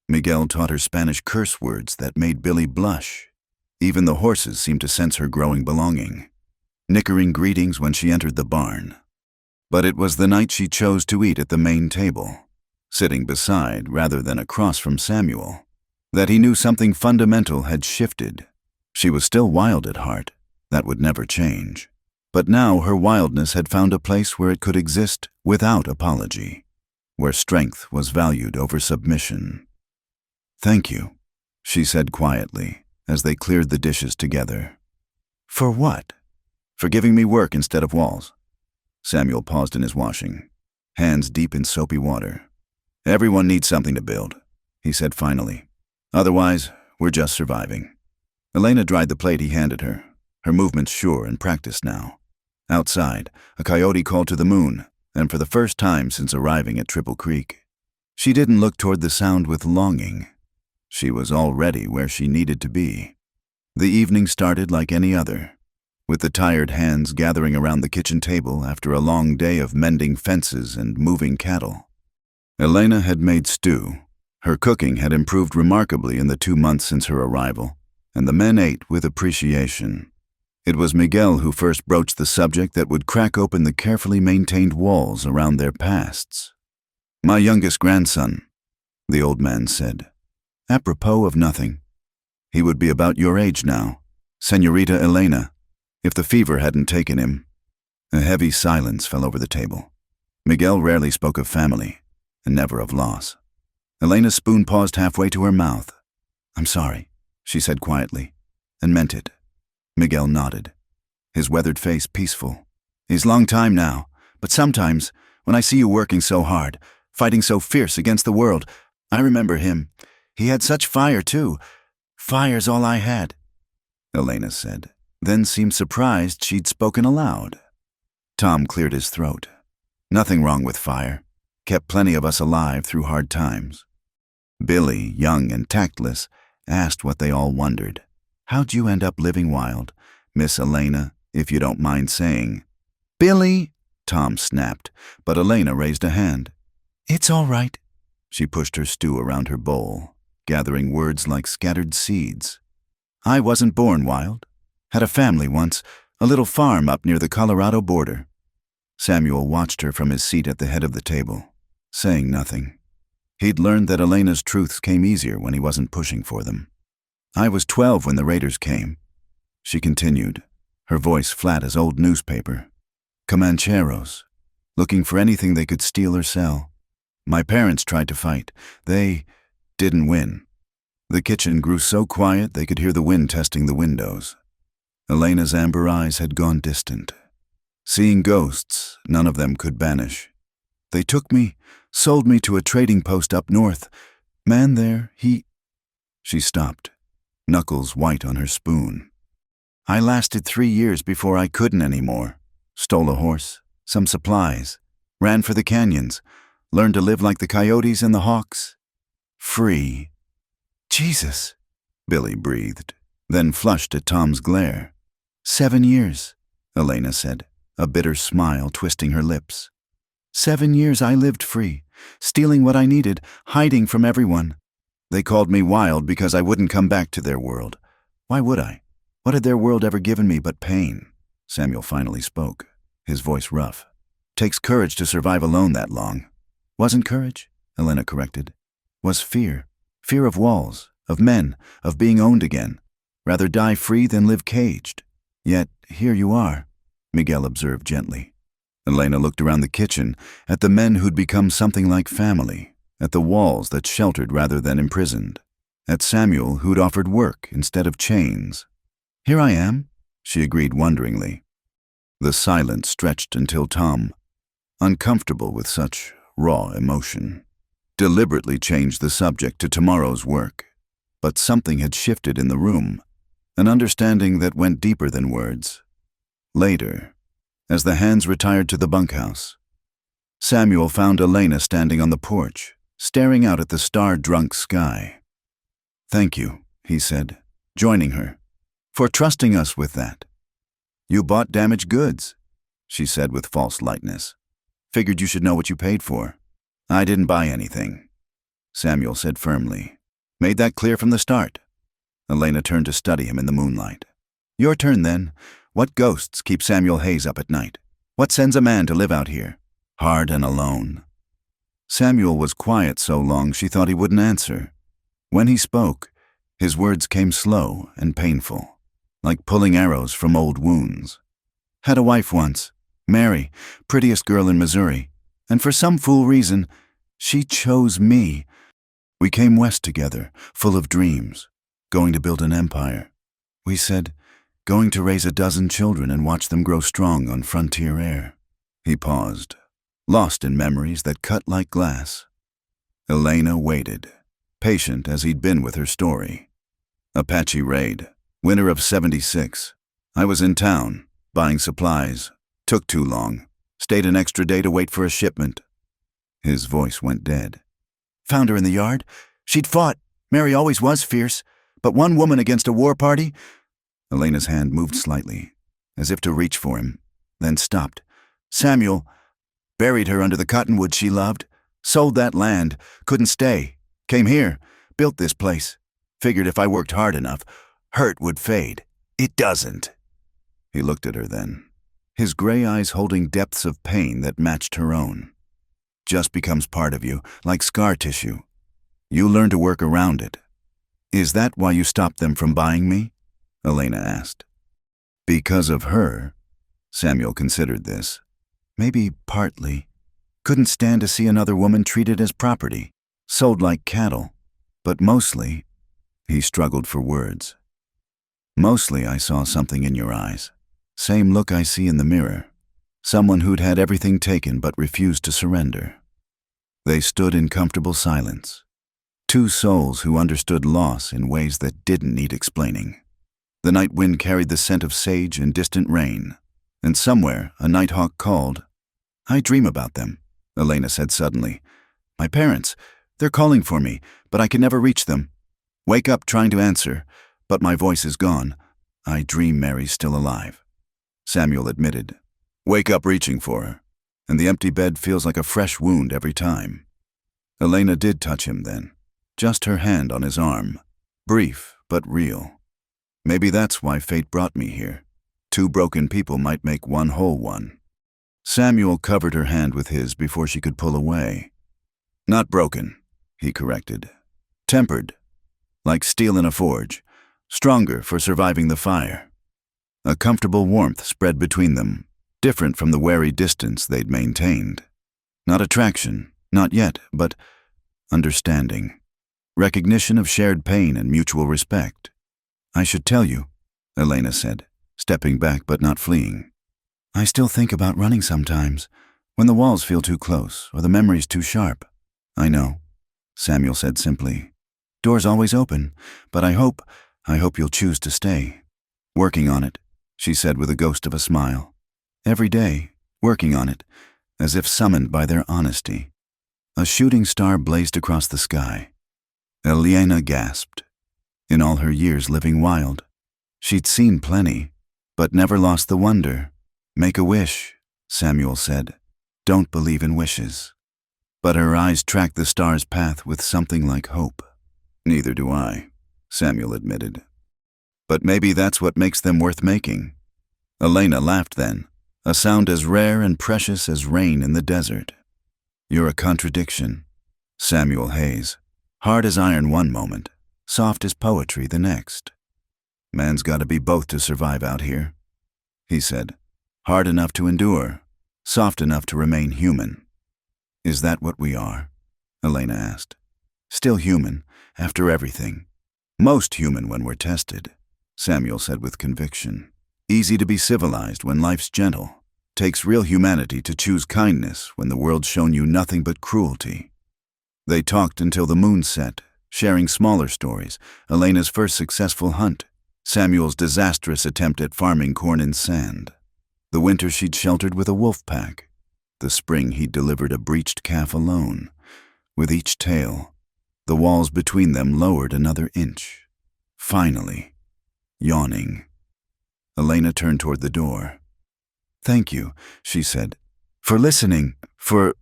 Miguel taught her Spanish curse words that made Billy blush. Even the horses seemed to sense her growing belonging, nickering greetings when she entered the barn. But it was the night she chose to eat at the main table, sitting beside rather than across from Samuel, that he knew something fundamental had shifted. She was still wild at heart. That would never change. But now her wildness had found a place where it could exist without apology, where strength was valued over submission. "Thank you," she said quietly as they cleared the dishes together. "For what?" "For giving me work instead of walls." Samuel paused in his washing, hands deep in soapy water. "Everyone needs something to build," he said finally. "Otherwise, we're just surviving." Elena dried the plate he handed her, her movements sure and practiced now. Outside, a coyote called to the moon, and for the first time since arriving at Triple Creek. She didn't look toward the sound with longing. She was already where she needed to be. The evening started like any other, with the tired hands gathering around the kitchen table after a long day of mending fences and moving cattle. Elena had made stew. Her cooking had improved remarkably in the 2 months since her arrival, and the men ate with appreciation. It was Miguel who first broached the subject that would crack open the carefully maintained walls around their pasts. "My youngest grandson," the old man said, apropos of nothing. "He would be about your age now, Señorita Elena, if the fever hadn't taken him." A heavy silence fell over the table. Miguel rarely spoke of family, and never of loss. Elena's spoon paused halfway to her mouth. "I'm sorry," she said quietly, and meant it. Miguel nodded, his weathered face peaceful. "He's long time now, but sometimes, when I see you working so hard, fighting so fierce against the world, I remember him. He had such fire, too. Fire's all I had," Elena said, then seemed surprised she'd spoken aloud. Tom cleared his throat. "Nothing wrong with fire. Kept plenty of us alive through hard times." Billy, young and tactless, asked what they all wondered. "How'd you end up living wild, Miss Elena, if you don't mind saying?" "Billy," Tom snapped, but Elena raised a hand. "It's all right." She pushed her stew around her bowl, gathering words like scattered seeds. "I wasn't born wild. Had a family once, a little farm up near the Colorado border." Samuel watched her from his seat at the head of the table, saying nothing. He'd learned that Elena's truths came easier when he wasn't pushing for them. "I was 12 when the raiders came," she continued, her voice flat as old newspaper. "Comancheros, looking for anything they could steal or sell. My parents tried to fight. They didn't win. The kitchen grew so quiet they could hear the wind testing the windows." Elena's amber eyes had gone distant. "Seeing ghosts, none of them could banish. They took me, sold me to a trading post up north. Man there, he—" She stopped, knuckles white on her spoon. "I lasted 3 years before I couldn't anymore. Stole a horse, some supplies, ran for the canyons, Learn to live like the coyotes and the hawks? Free. Jesus, Billy breathed, then flushed at Tom's glare. 7 years, Elena said, a bitter smile twisting her lips. 7 years I lived free, stealing what I needed, hiding from everyone. They called me wild because I wouldn't come back to their world. Why would I? What had their world ever given me but pain? Samuel finally spoke, his voice rough. Takes courage to survive alone that long. Wasn't courage, Elena corrected. Was fear. Fear of walls, of men, of being owned again. Rather die free than live caged. Yet here you are, Miguel observed gently. Elena looked around the kitchen, at the men who'd become something like family, at the walls that sheltered rather than imprisoned, at Samuel who'd offered work instead of chains. Here I am, she agreed wonderingly. The silence stretched until Tom, uncomfortable with such raw emotion, deliberately changed the subject to tomorrow's work. But something had shifted in the room, an understanding that went deeper than words. Later, as the hands retired to the bunkhouse, Samuel found Elena standing on the porch, staring out at the star-drunk sky. Thank you, he said, joining her, for trusting us with that. You bought damaged goods, she said with false lightness. Figured you should know what you paid for. I didn't buy anything, Samuel said firmly. Made that clear from the start. Elena turned to study him in the moonlight. Your turn then. What ghosts keep Samuel Hayes up at night? What sends a man to live out here? Hard and alone. Samuel was quiet so long she thought he wouldn't answer. When he spoke, his words came slow and painful, like pulling arrows from old wounds. Had a wife once, Mary, prettiest girl in Missouri, and for some fool reason, she chose me. We came west together, full of dreams, going to build an empire. We said, going to raise a dozen children and watch them grow strong on frontier air. He paused, lost in memories that cut like glass. Elena waited, patient as he'd been with her story. Apache raid, winter of '76. I was in town, buying supplies. Took too long. Stayed an extra day to wait for a shipment. His voice went dead. Found her in the yard. She'd fought. Mary always was fierce. But one woman against a war party? Elena's hand moved slightly, as if to reach for him, then stopped. Samuel buried her under the cottonwood she loved. Sold that land. Couldn't stay. Came here. Built this place. Figured if I worked hard enough, hurt would fade. It doesn't. He looked at her then, his gray eyes holding depths of pain that matched her own. Just becomes part of you, like scar tissue. You learn to work around it. Is that why you stopped them from buying me? Elena asked. Because of her? Samuel considered this. Maybe partly. Couldn't stand to see another woman treated as property, sold like cattle. But mostly, he struggled for words. Mostly I saw something in your eyes. Same look I see in the mirror. Someone who'd had everything taken but refused to surrender. They stood in comfortable silence. Two souls who understood loss in ways that didn't need explaining. The night wind carried the scent of sage and distant rain, and somewhere a nighthawk called. I dream about them, Elena said suddenly. My parents, they're calling for me, but I can never reach them. Wake up trying to answer, but my voice is gone. I dream Mary's still alive. Samuel admitted. Wake up reaching for her, and the empty bed feels like a fresh wound every time. Elena did touch him then, just her hand on his arm, brief but real. Maybe that's why fate brought me here. Two broken people might make one whole one. Samuel covered her hand with his before she could pull away. Not broken, he corrected. Tempered, like steel in a forge, stronger for surviving the fire. A comfortable warmth spread between them, different from the wary distance they'd maintained. Not attraction, not yet, but understanding. Recognition of shared pain and mutual respect. I should tell you, Elena said, stepping back but not fleeing. I still think about running sometimes, when the walls feel too close or the memories too sharp. I know, Samuel said simply. Door's always open, but I hope you'll choose to stay. Working on it, she said with a ghost of a smile. Every day, working on it, as if summoned by their honesty. A shooting star blazed across the sky. Elena gasped. In all her years living wild, she'd seen plenty, but never lost the wonder. "Make a wish," Samuel said. "Don't believe in wishes." But her eyes tracked the star's path with something like hope. "Neither do I," Samuel admitted. "But maybe that's what makes them worth making." Elena laughed then, a sound as rare and precious as rain in the desert. "You're a contradiction." Samuel Hayes. Hard as iron one moment, soft as poetry the next. "Man's got to be both to survive out here," he said. "Hard enough to endure, soft enough to remain human." "Is that what we are?" Elena asked. "Still human, after everything. Most human when we're tested," Samuel said with conviction. "Easy to be civilized when life's gentle. Takes real humanity to choose kindness when the world's shown you nothing but cruelty." They talked until the moon set, sharing smaller stories, Elena's first successful hunt, Samuel's disastrous attempt at farming corn in sand, the winter she'd sheltered with a wolf pack, the spring he'd delivered a breached calf alone. With each tale, the walls between them lowered another inch. Finally, yawning, Elena turned toward the door. "Thank you," she said, "for listening, for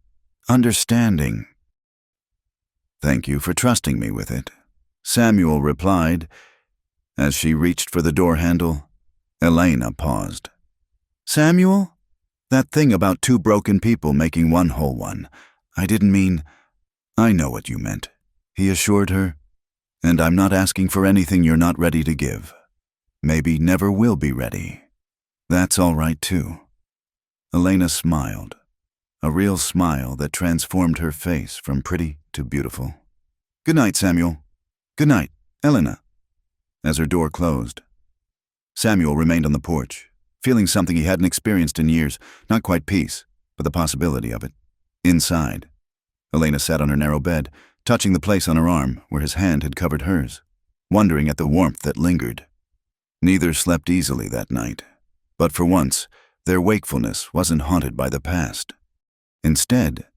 understanding." "Thank you for trusting me with it," Samuel replied. As she reached for the door handle, Elena paused. "Samuel? That thing about two broken people making one whole one. I didn't mean—" "I know what you meant," he assured her. "And I'm not asking for anything you're not ready to give. Maybe never will be ready. That's all right too." Elena smiled, a real smile that transformed her face from pretty to beautiful. "Good night, Samuel." "Good night, Elena." As her door closed, Samuel remained on the porch, feeling something he hadn't experienced in years, not quite peace, but the possibility of it. Inside, Elena sat on her narrow bed, touching the place on her arm where his hand had covered hers, wondering at the warmth that lingered. Neither slept easily that night, but for once, their wakefulness wasn't haunted by the past. Instead,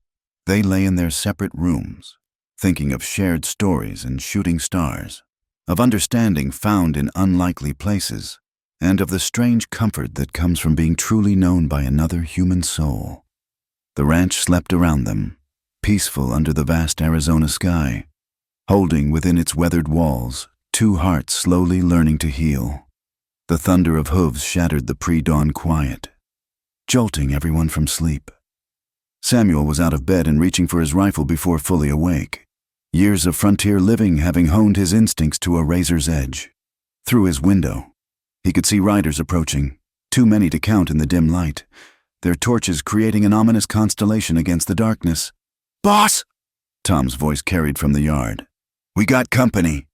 they lay in their separate rooms, thinking of shared stories and shooting stars, of understanding found in unlikely places, and of the strange comfort that comes from being truly known by another human soul. The ranch slept around them, peaceful under the vast Arizona sky, holding within its weathered walls two hearts slowly learning to heal. The thunder of hooves shattered the pre-dawn quiet, jolting everyone from sleep. Samuel was out of bed and reaching for his rifle before fully awake, years of frontier living having honed his instincts to a razor's edge. Through his window, he could see riders approaching, too many to count in the dim light, their torches creating an ominous constellation against the darkness. "Boss!" Tom's voice carried from the yard. "We got company."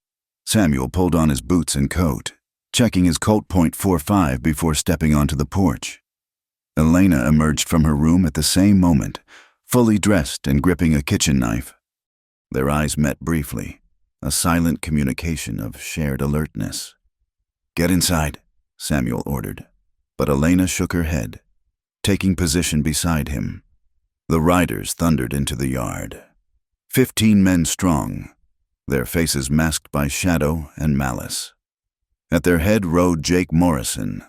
Samuel pulled on his boots and coat, checking his Colt .45 before stepping onto the porch. Elena emerged from her room at the same moment, fully dressed and gripping a kitchen knife. Their eyes met briefly, a silent communication of shared alertness. "Get inside," Samuel ordered, but Elena shook her head, taking position beside him. The riders thundered into the yard. 15 men strong, their faces masked by shadow and malice. At their head rode Jake Morrison,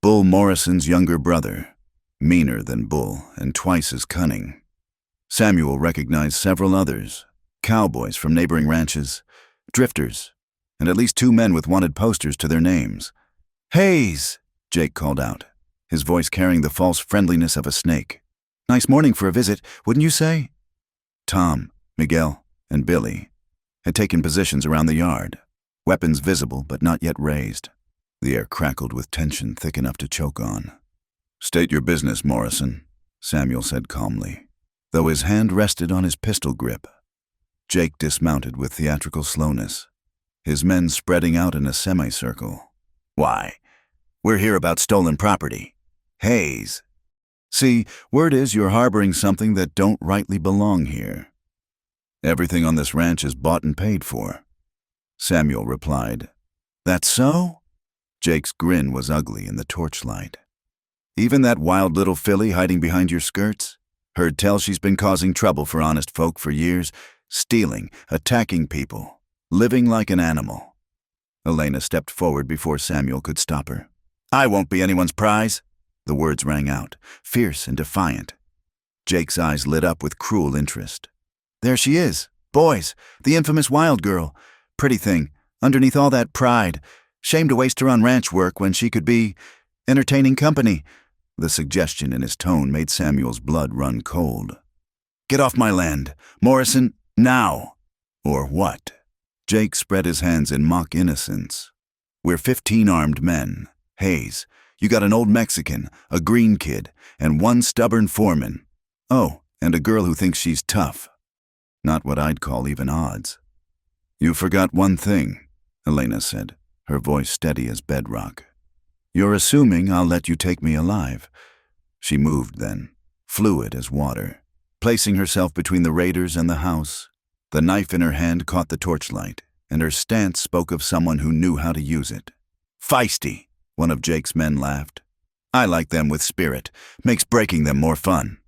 Bull Morrison's younger brother, meaner than Bull and twice as cunning. Samuel recognized several others, cowboys from neighboring ranches, drifters, and at least 2 men with wanted posters to their names. "Hayes!" Jake called out, his voice carrying the false friendliness of a snake. "Nice morning for a visit, wouldn't you say?" Tom, Miguel, and Billy had taken positions around the yard, weapons visible but not yet raised. The air crackled with tension thick enough to choke on. "State your business, Morrison," Samuel said calmly, though his hand rested on his pistol grip. Jake dismounted with theatrical slowness, his men spreading out in a semicircle. "Why? We're here about stolen property. Hayes. See, word is you're harboring something that don't rightly belong here." "Everything on this ranch is bought and paid for," Samuel replied. "That's so?" Jake's grin was ugly in the torchlight. "Even that wild little filly hiding behind your skirts?" Heard tell she's been causing trouble for honest folk for years, stealing, attacking people, living like an animal. Elena stepped forward before Samuel could stop her. I won't be anyone's prize. The words rang out, fierce and defiant. Jake's eyes lit up with cruel interest. There she is. Boys, the infamous wild girl. Pretty thing, underneath all that pride. Shame to waste her on ranch work when she could be entertaining company. The suggestion in his tone made Samuel's blood run cold. Get off my land, Morrison, now! Or what? Jake spread his hands in mock innocence. We're 15 armed men. Hayes, you got an old Mexican, a green kid, and one stubborn foreman. Oh, and a girl who thinks she's tough. Not what I'd call even odds. You forgot one thing, Elena said, her voice steady as bedrock. You're assuming I'll let you take me alive. She moved then, fluid as water, placing herself between the raiders and the house. The knife in her hand caught the torchlight, and her stance spoke of someone who knew how to use it. Feisty, one of Jake's men laughed. I like them with spirit. Makes breaking them more fun.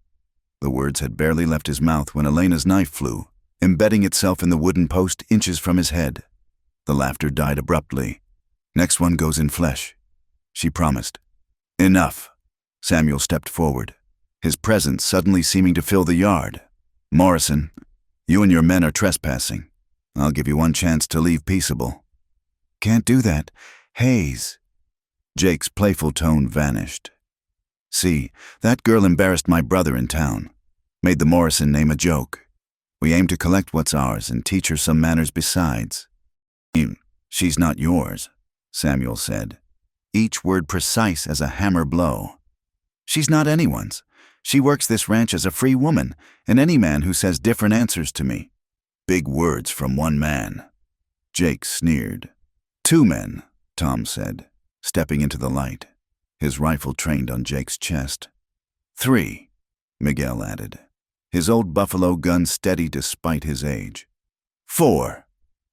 The words had barely left his mouth when Elena's knife flew, embedding itself in the wooden post inches from his head. The laughter died abruptly. Next one goes in flesh, she promised. Enough. Samuel stepped forward, his presence suddenly seeming to fill the yard. Morrison, you and your men are trespassing. I'll give you one chance to leave peaceable. Can't do that. Hayes. Jake's playful tone vanished. See, that girl embarrassed my brother in town. Made the Morrison name a joke. We aim to collect what's ours and teach her some manners besides. She's not yours, Samuel said, each word precise as a hammer blow. She's not anyone's. She works this ranch as a free woman, and any man who says different answers to me. Big words from one man. Jake sneered. 2 men, Tom said, stepping into the light, his rifle trained on Jake's chest. 3, Miguel added, his old buffalo gun steady despite his age. 4,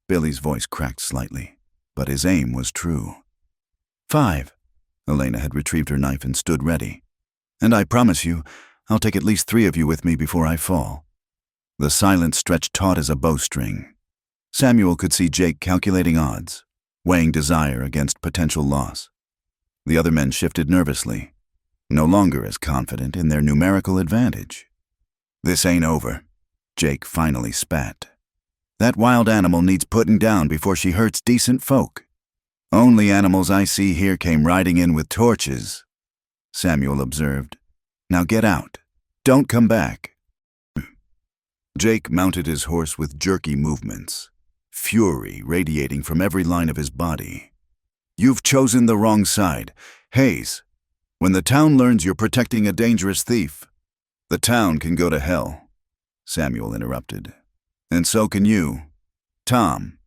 Billy's voice cracked slightly, but his aim was true. 5, Elena had retrieved her knife and stood ready. And I promise you, I'll take at least 3 of you with me before I fall. The silence stretched taut as a bowstring. Samuel could see Jake calculating odds, weighing desire against potential loss. The other men shifted nervously, no longer as confident in their numerical advantage. This ain't over, Jake finally spat. That wild animal needs putting down before she hurts decent folk. Only animals I see here came riding in with torches, Samuel observed. Now get out. Don't come back. Jake mounted his horse with jerky movements, fury radiating from every line of his body. You've chosen the wrong side. Hayes, when the town learns you're protecting a dangerous thief, the town can go to hell, Samuel interrupted. And so can you. Tom,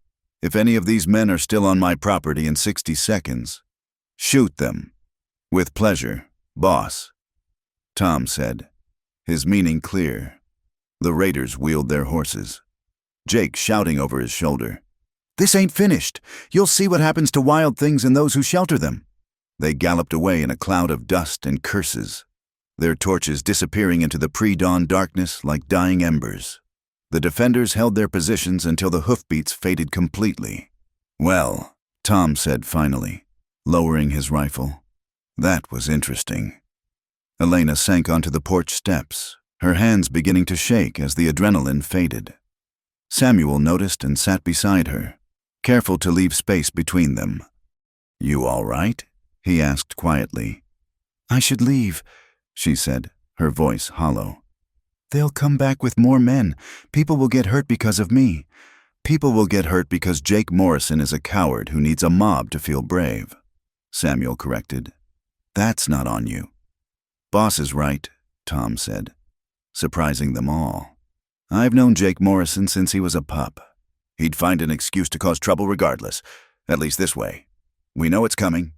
if any of these men are still on my property in 60 seconds, shoot them. With pleasure, boss, Tom said, his meaning clear. The raiders wheeled their horses, Jake shouting over his shoulder. This ain't finished. You'll see what happens to wild things and those who shelter them. They galloped away in a cloud of dust and curses, their torches disappearing into the pre-dawn darkness like dying embers. The defenders held their positions until the hoofbeats faded completely. Well, Tom said finally, lowering his rifle. That was interesting. Elena sank onto the porch steps, her hands beginning to shake as the adrenaline faded. Samuel noticed and sat beside her, careful to leave space between them. You all right? He asked quietly. I should leave, she said, her voice hollow. They'll come back with more men. People will get hurt because of me. People will get hurt because Jake Morrison is a coward who needs a mob to feel brave, Samuel corrected. That's not on you. Boss is right, Tom said, surprising them all. I've known Jake Morrison since he was a pup. He'd find an excuse to cause trouble regardless, at least this way. We know it's coming.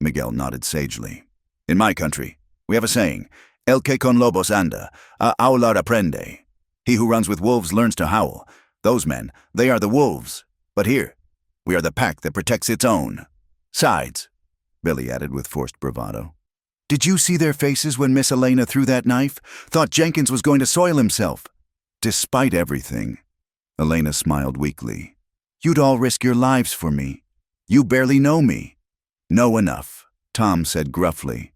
Miguel nodded sagely. In my country, we have a saying, El que con lobos anda, a haular aprende. He who runs with wolves learns to howl. Those men, they are the wolves. But here, we are the pack that protects its own. Sides, Billy added with forced bravado. Did you see their faces when Miss Elena threw that knife? Thought Jenkins was going to soil himself. Despite everything, Elena smiled weakly. You'd all risk your lives for me. You barely know me. Know enough, Tom said gruffly.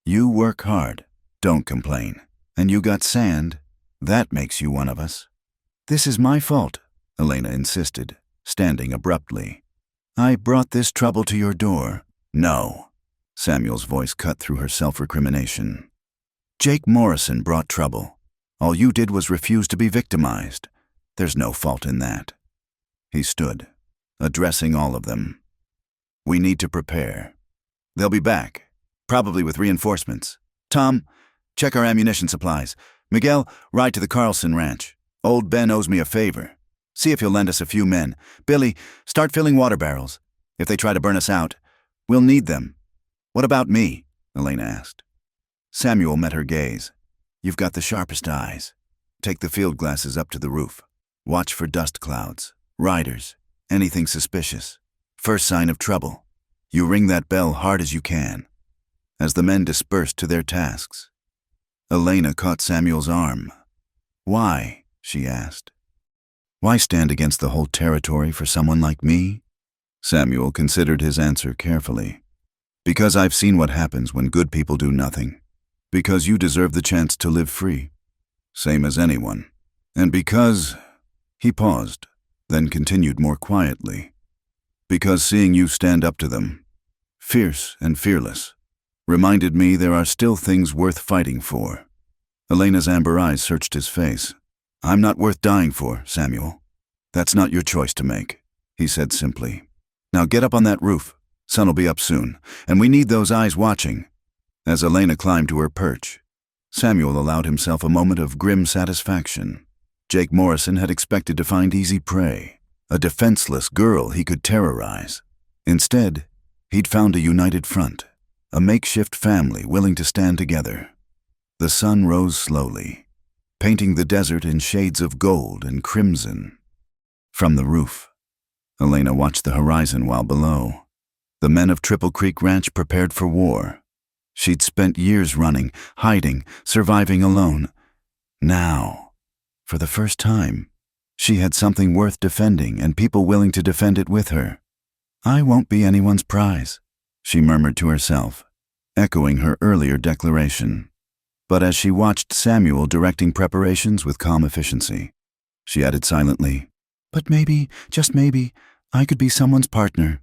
You work hard. Don't complain. And you got sand. That makes you one of us. This is my fault, Elena insisted, standing abruptly. I brought this trouble to your door. No. Samuel's voice cut through her self-recrimination. Jake Morrison brought trouble. All you did was refuse to be victimized. There's no fault in that. He stood, addressing all of them. We need to prepare. They'll be back, probably with reinforcements. Tom, check our ammunition supplies. Miguel, ride to the Carlson Ranch. Old Ben owes me a favor. See if he'll lend us a few men. Billy, start filling water barrels. If they try to burn us out, we'll need them. What about me? Elena asked. Samuel met her gaze. You've got the sharpest eyes. Take the field glasses up to the roof. Watch for dust clouds, riders, anything suspicious. First sign of trouble, you ring that bell hard as you can. As the men dispersed to their tasks, Elena caught Samuel's arm. Why? She asked. Why stand against the whole territory for someone like me? Samuel considered his answer carefully. Because I've seen what happens when good people do nothing. Because you deserve the chance to live free. Same as anyone. And because... He paused, then continued more quietly. Because seeing you stand up to them, fierce and fearless, reminded me there are still things worth fighting for. Elena's amber eyes searched his face. I'm not worth dying for, Samuel. That's not your choice to make, he said simply. Now get up on that roof. Sun'll be up soon, and we need those eyes watching. As Elena climbed to her perch, Samuel allowed himself a moment of grim satisfaction. Jake Morrison had expected to find easy prey, a defenseless girl he could terrorize. Instead, he'd found a united front, a makeshift family willing to stand together. The sun rose slowly, painting the desert in shades of gold and crimson. From the roof, Elena watched the horizon while below. The men of Triple Creek Ranch prepared for war. She'd spent years running, hiding, surviving alone. Now, for the first time, she had something worth defending and people willing to defend it with her. I won't be anyone's prize, she murmured to herself, echoing her earlier declaration. But as she watched Samuel directing preparations with calm efficiency, she added silently, but maybe, just maybe, I could be someone's partner.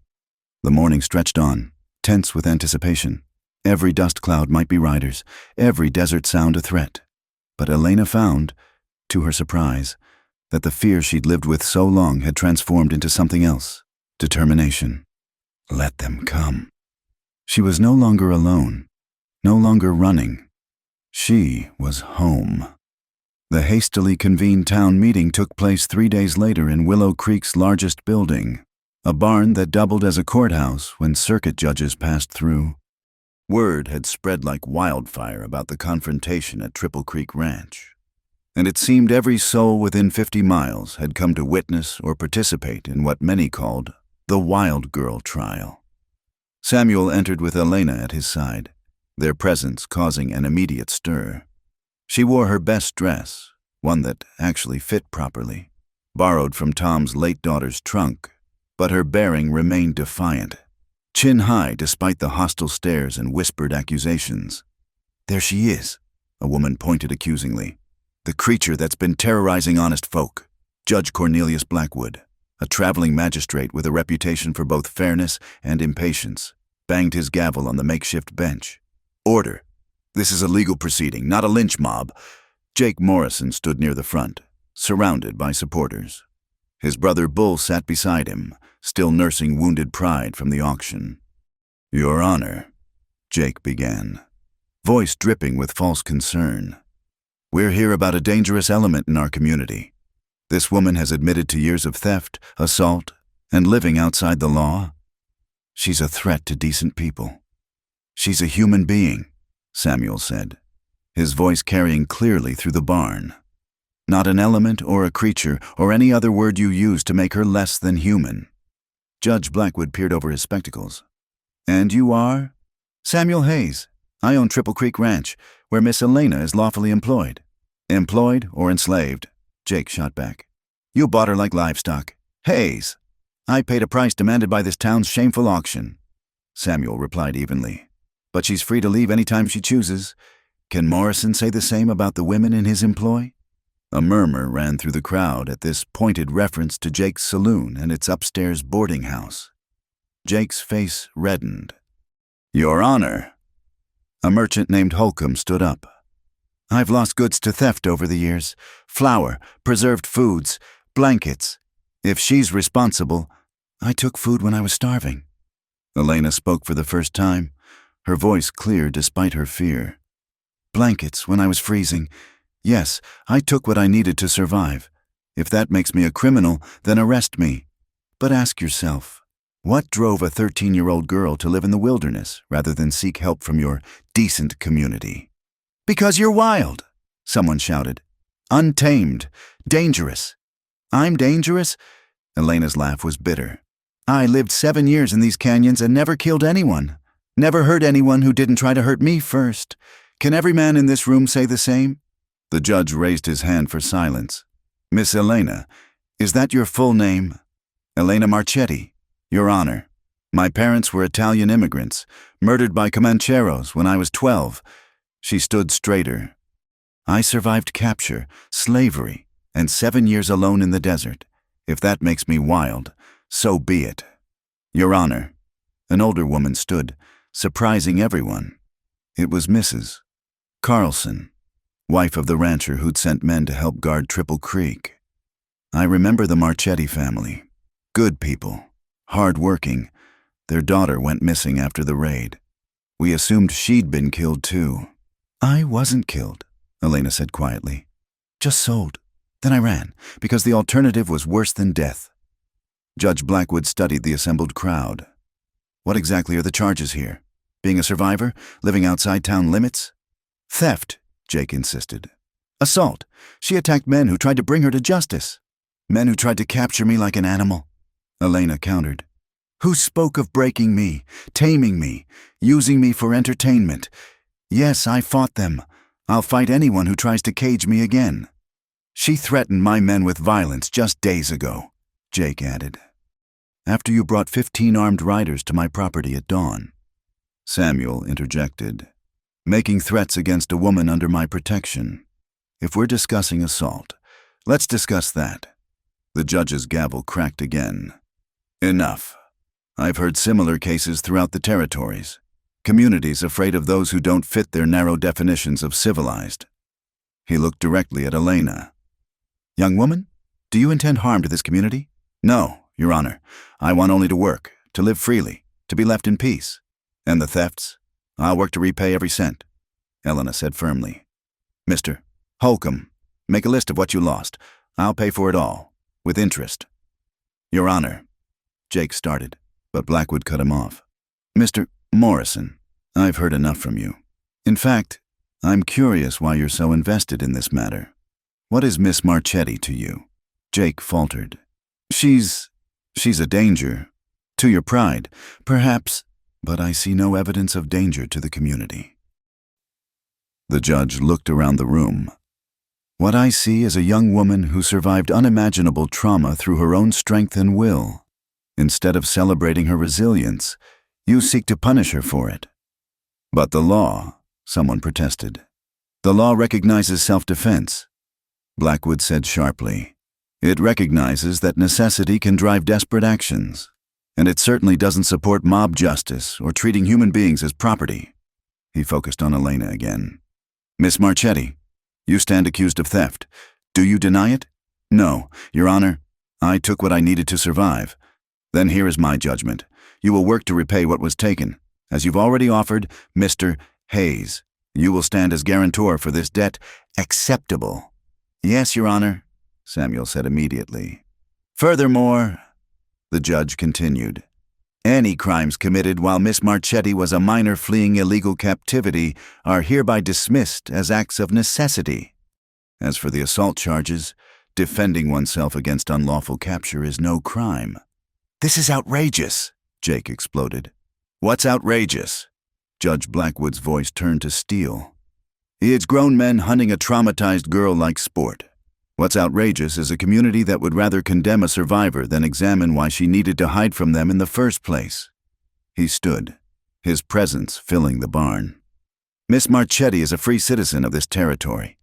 The morning stretched on, tense with anticipation. Every dust cloud might be riders, every desert sound a threat. But Elena found, to her surprise, that the fear she'd lived with so long had transformed into something else, determination. Let them come. She was no longer alone, no longer running. She was home. The hastily convened town meeting took place 3 days later in Willow Creek's largest building, a barn that doubled as a courthouse when circuit judges passed through. Word had spread like wildfire about the confrontation at Triple Creek Ranch, and it seemed every soul within 50 miles had come to witness or participate in what many called the Wild Girl trial. Samuel entered with Elena at his side, their presence causing an immediate stir. She wore her best dress, one that actually fit properly, borrowed from Tom's late daughter's trunk, but her bearing remained defiant, chin high despite the hostile stares and whispered accusations. There she is, a woman pointed accusingly. The creature that's been terrorizing honest folk, Judge Cornelius Blackwood, a traveling magistrate with a reputation for both fairness and impatience, banged his gavel on the makeshift bench. Order. This is a legal proceeding, not a lynch mob. Jake Morrison stood near the front, surrounded by supporters. His brother Bull sat beside him, still nursing wounded pride from the auction. Your Honor, Jake began, voice dripping with false concern. We're here about a dangerous element in our community. This woman has admitted to years of theft, assault, and living outside the law. She's a threat to decent people. She's a human being, Samuel said, his voice carrying clearly through the barn. Not an element or a creature or any other word you use to make her less than human. Judge Blackwood peered over his spectacles. And you are? Samuel Hayes, I own Triple Creek Ranch, where Miss Elena is lawfully employed. Employed or enslaved, Jake shot back. You bought her like livestock. Hayes. I paid a price demanded by this town's shameful auction. Samuel replied evenly. But she's free to leave any time she chooses. Can Morrison say the same about the women in his employ? A murmur ran through the crowd at this pointed reference to Jake's saloon and its upstairs boarding house. Jake's face reddened. Your Honor. A merchant named Holcomb stood up. I've lost goods to theft over the years. Flour, preserved foods, blankets. If she's responsible, I took food when I was starving. Elena spoke for the first time, her voice clear despite her fear. Blankets when I was freezing. Yes, I took what I needed to survive. If that makes me a criminal, then arrest me. But ask yourself, what drove a 13-year-old girl to live in the wilderness rather than seek help from your decent community? Because you're wild, someone shouted. Untamed, dangerous. I'm dangerous? Elena's laugh was bitter. I lived 7 years in these canyons and never killed anyone. Never hurt anyone who didn't try to hurt me first. Can every man in this room say the same? The judge raised his hand for silence. Miss Elena, is that your full name? Elena Marchetti, Your Honor. My parents were Italian immigrants, murdered by Comancheros when I was 12. She stood straighter. I survived capture, slavery, and 7 years alone in the desert. If that makes me wild, so be it. Your Honor. An older woman stood, surprising everyone. It was Mrs. Carlson, wife of the rancher who'd sent men to help guard Triple Creek. I remember the Marchetti family. Good people, hard-working. Their daughter went missing after the raid. We assumed she'd been killed too. I wasn't killed, Elena said quietly. Just sold. Then I ran, because the alternative was worse than death. Judge Blackwood studied the assembled crowd. What exactly are the charges here? Being a survivor? Living outside town limits? Theft, Jake insisted. Assault. She attacked men who tried to bring her to justice. Men who tried to capture me like an animal. Elena countered. Who spoke of breaking me, taming me, using me for entertainment? Yes, I fought them. I'll fight anyone who tries to cage me again. She threatened my men with violence just days ago, Jake added. After you brought 15 armed riders to my property at dawn. Samuel interjected. Making threats against a woman under my protection. If we're discussing assault, let's discuss that. The judge's gavel cracked again. Enough. I've heard similar cases throughout the territories. Communities afraid of those who don't fit their narrow definitions of civilized. He looked directly at Elena. Young woman, do you intend harm to this community? No, Your Honor. I want only to work, to live freely, to be left in peace. And the thefts? I'll work to repay every cent, Elena said firmly. Mr. Holcomb, make a list of what you lost. I'll pay for it all, with interest. Your Honor, Jake started, but Blackwood cut him off. Mr. Morrison, I've heard enough from you. In fact, I'm curious why you're so invested in this matter. What is Miss Marchetti to you? Jake faltered. She's a danger. To your pride, perhaps, but I see no evidence of danger to the community. The judge looked around the room. What I see is a young woman who survived unimaginable trauma through her own strength and will. Instead of celebrating her resilience, you seek to punish her for it. But the law, someone protested. The law recognizes self-defense. Blackwood said sharply. It recognizes that necessity can drive desperate actions, and it certainly doesn't support mob justice or treating human beings as property. He focused on Elena again. Miss Marchetti, you stand accused of theft. Do you deny it? No, Your Honor. I took what I needed to survive. Then here is my judgment. You will work to repay what was taken. As you've already offered, Mr. Hayes, you will stand as guarantor for this debt. Acceptable. Yes, Your Honor, Samuel said immediately. Furthermore, the judge continued, any crimes committed while Miss Marchetti was a minor fleeing illegal captivity are hereby dismissed as acts of necessity. As for the assault charges, defending oneself against unlawful capture is no crime. This is outrageous, Jake exploded. What's outrageous? Judge Blackwood's voice turned to steel. It's grown men hunting a traumatized girl like sport. What's outrageous is a community that would rather condemn a survivor than examine why she needed to hide from them in the first place. He stood, his presence filling the barn. Miss Marchetti is a free citizen of this territory,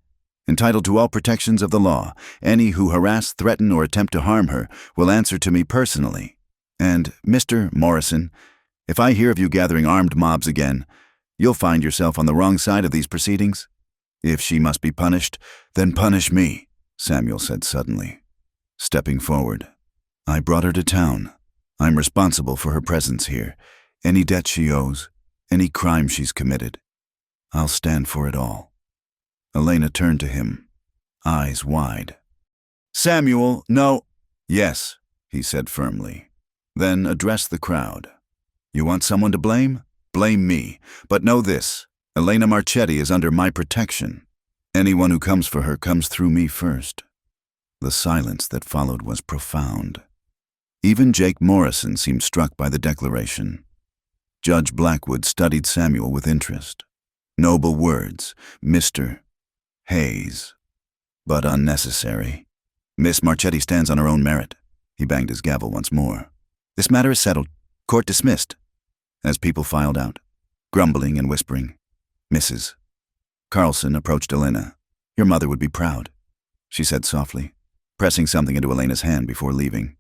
entitled to all protections of the law. Any who harass, threaten, or attempt to harm her will answer to me personally. And, Mr. Morrison, if I hear of you gathering armed mobs again, you'll find yourself on the wrong side of these proceedings. If she must be punished, then punish me, Samuel said suddenly, stepping forward. I brought her to town. I'm responsible for her presence here. Any debt she owes, any crime she's committed. I'll stand for it all. Elena turned to him, eyes wide. Samuel, no. Yes, he said firmly, then addressed the crowd. You want someone to blame? Blame me. But know this, Elena Marchetti is under my protection. Anyone who comes for her comes through me first. The silence that followed was profound. Even Jake Morrison seemed struck by the declaration. Judge Blackwood studied Samuel with interest. Noble words, Mr. Hayes, but unnecessary. Miss Marchetti stands on her own merit. He banged his gavel once more. This matter is settled. Court dismissed. As people filed out, grumbling and whispering, Mrs. Carlson approached Elena. Your mother would be proud, she said softly, pressing something into Elena's hand before leaving.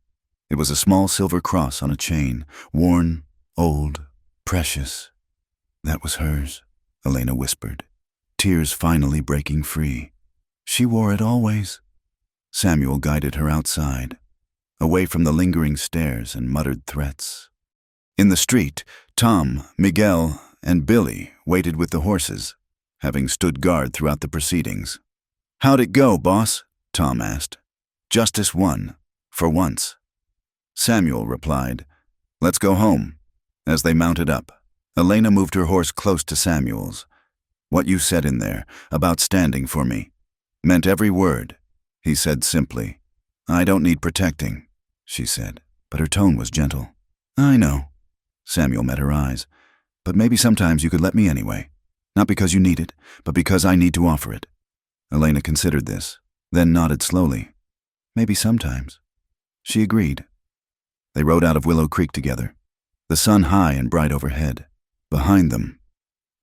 It was a small silver cross on a chain, worn, old, precious. That was hers, Elena whispered, tears finally breaking free. She wore it always. Samuel guided her outside, away from the lingering stares and muttered threats. In the street, Tom, Miguel, and Billy waited with the horses, having stood guard throughout the proceedings. How'd it go, boss? Tom asked. Justice won, for once. Samuel replied, Let's go home. As they mounted up, Elena moved her horse close to Samuel's. What you said in there, about standing for me, meant every word, he said simply. I don't need protecting, she said, but her tone was gentle. I know. Samuel met her eyes. But maybe sometimes you could let me anyway. Not because you need it, but because I need to offer it. Elena considered this, then nodded slowly. Maybe sometimes. She agreed. They rode out of Willow Creek together, the sun high and bright overhead. Behind them,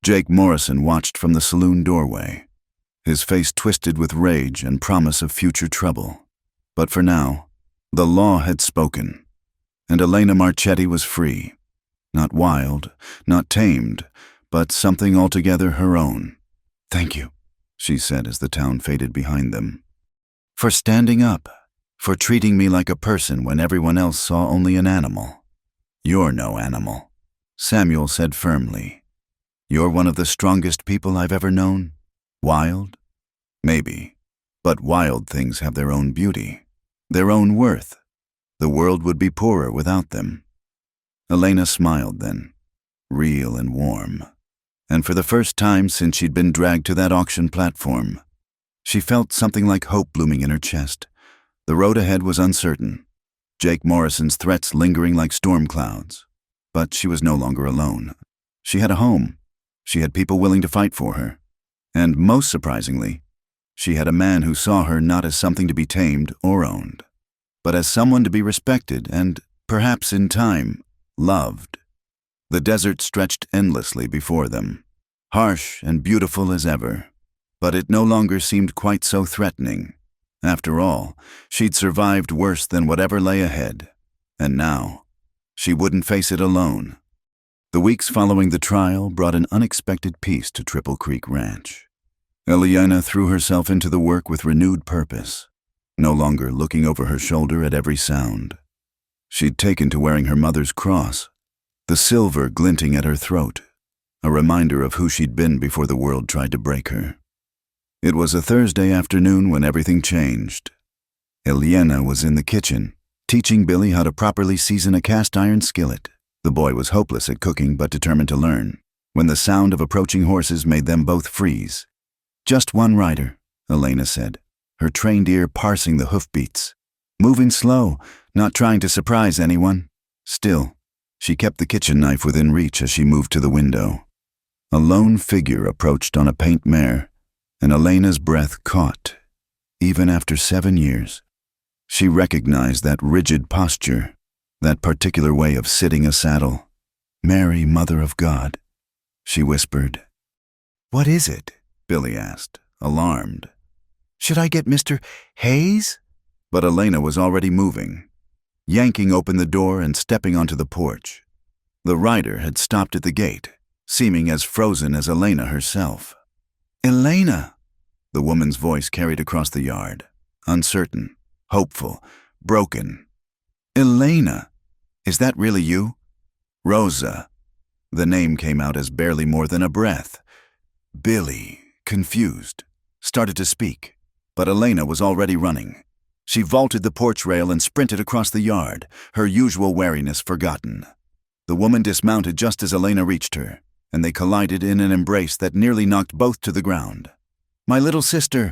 Jake Morrison watched from the saloon doorway, his face twisted with rage and promise of future trouble. But for now, the law had spoken, and Elena Marchetti was free. Not wild, not tamed, but something altogether her own. Thank you, she said as the town faded behind them. For standing up, for treating me like a person when everyone else saw only an animal. You're no animal, Samuel said firmly. You're one of the strongest people I've ever known. Wild? Maybe. But wild things have their own beauty, their own worth. The world would be poorer without them. Elena smiled then, real and warm. And for the first time since she'd been dragged to that auction platform, she felt something like hope blooming in her chest. The road ahead was uncertain, Jake Morrison's threats lingering like storm clouds. But she was no longer alone. She had a home. She had people willing to fight for her. And most surprisingly, she had a man who saw her not as something to be tamed or owned, but as someone to be respected and, perhaps in time, loved. The desert stretched endlessly before them, harsh and beautiful as ever, but it no longer seemed quite so threatening. After all, she'd survived worse than whatever lay ahead, and now, she wouldn't face it alone. The weeks following the trial brought an unexpected peace to Triple Creek Ranch. Eliana threw herself into the work with renewed purpose, no longer looking over her shoulder at every sound. She'd taken to wearing her mother's cross, the silver glinting at her throat, a reminder of who she'd been before the world tried to break her. It was a Thursday afternoon when everything changed. Eliana was in the kitchen, teaching Billy how to properly season a cast-iron skillet. The boy was hopeless at cooking but determined to learn, when the sound of approaching horses made them both freeze. Just one rider, Elena said, her trained ear parsing the hoofbeats. Moving slow, not trying to surprise anyone. Still, she kept the kitchen knife within reach as she moved to the window. A lone figure approached on a paint mare, and Elena's breath caught. Even after 7 years, she recognized that rigid posture, that particular way of sitting a saddle. "Mary, Mother of God," she whispered. "What is it?" Billy asked, alarmed. "Should I get Mr. Hayes?" But Elena was already moving, yanking open the door and stepping onto the porch. The rider had stopped at the gate, seeming as frozen as Elena herself. "Elena!" The woman's voice carried across the yard, uncertain, hopeful, broken. "Elena! Is that really you?" "Rosa." The name came out as barely more than a breath. Billy, confused, started to speak, but Elena was already running. She vaulted the porch rail and sprinted across the yard, her usual wariness forgotten. The woman dismounted just as Elena reached her, and they collided in an embrace that nearly knocked both to the ground. "My little sister,"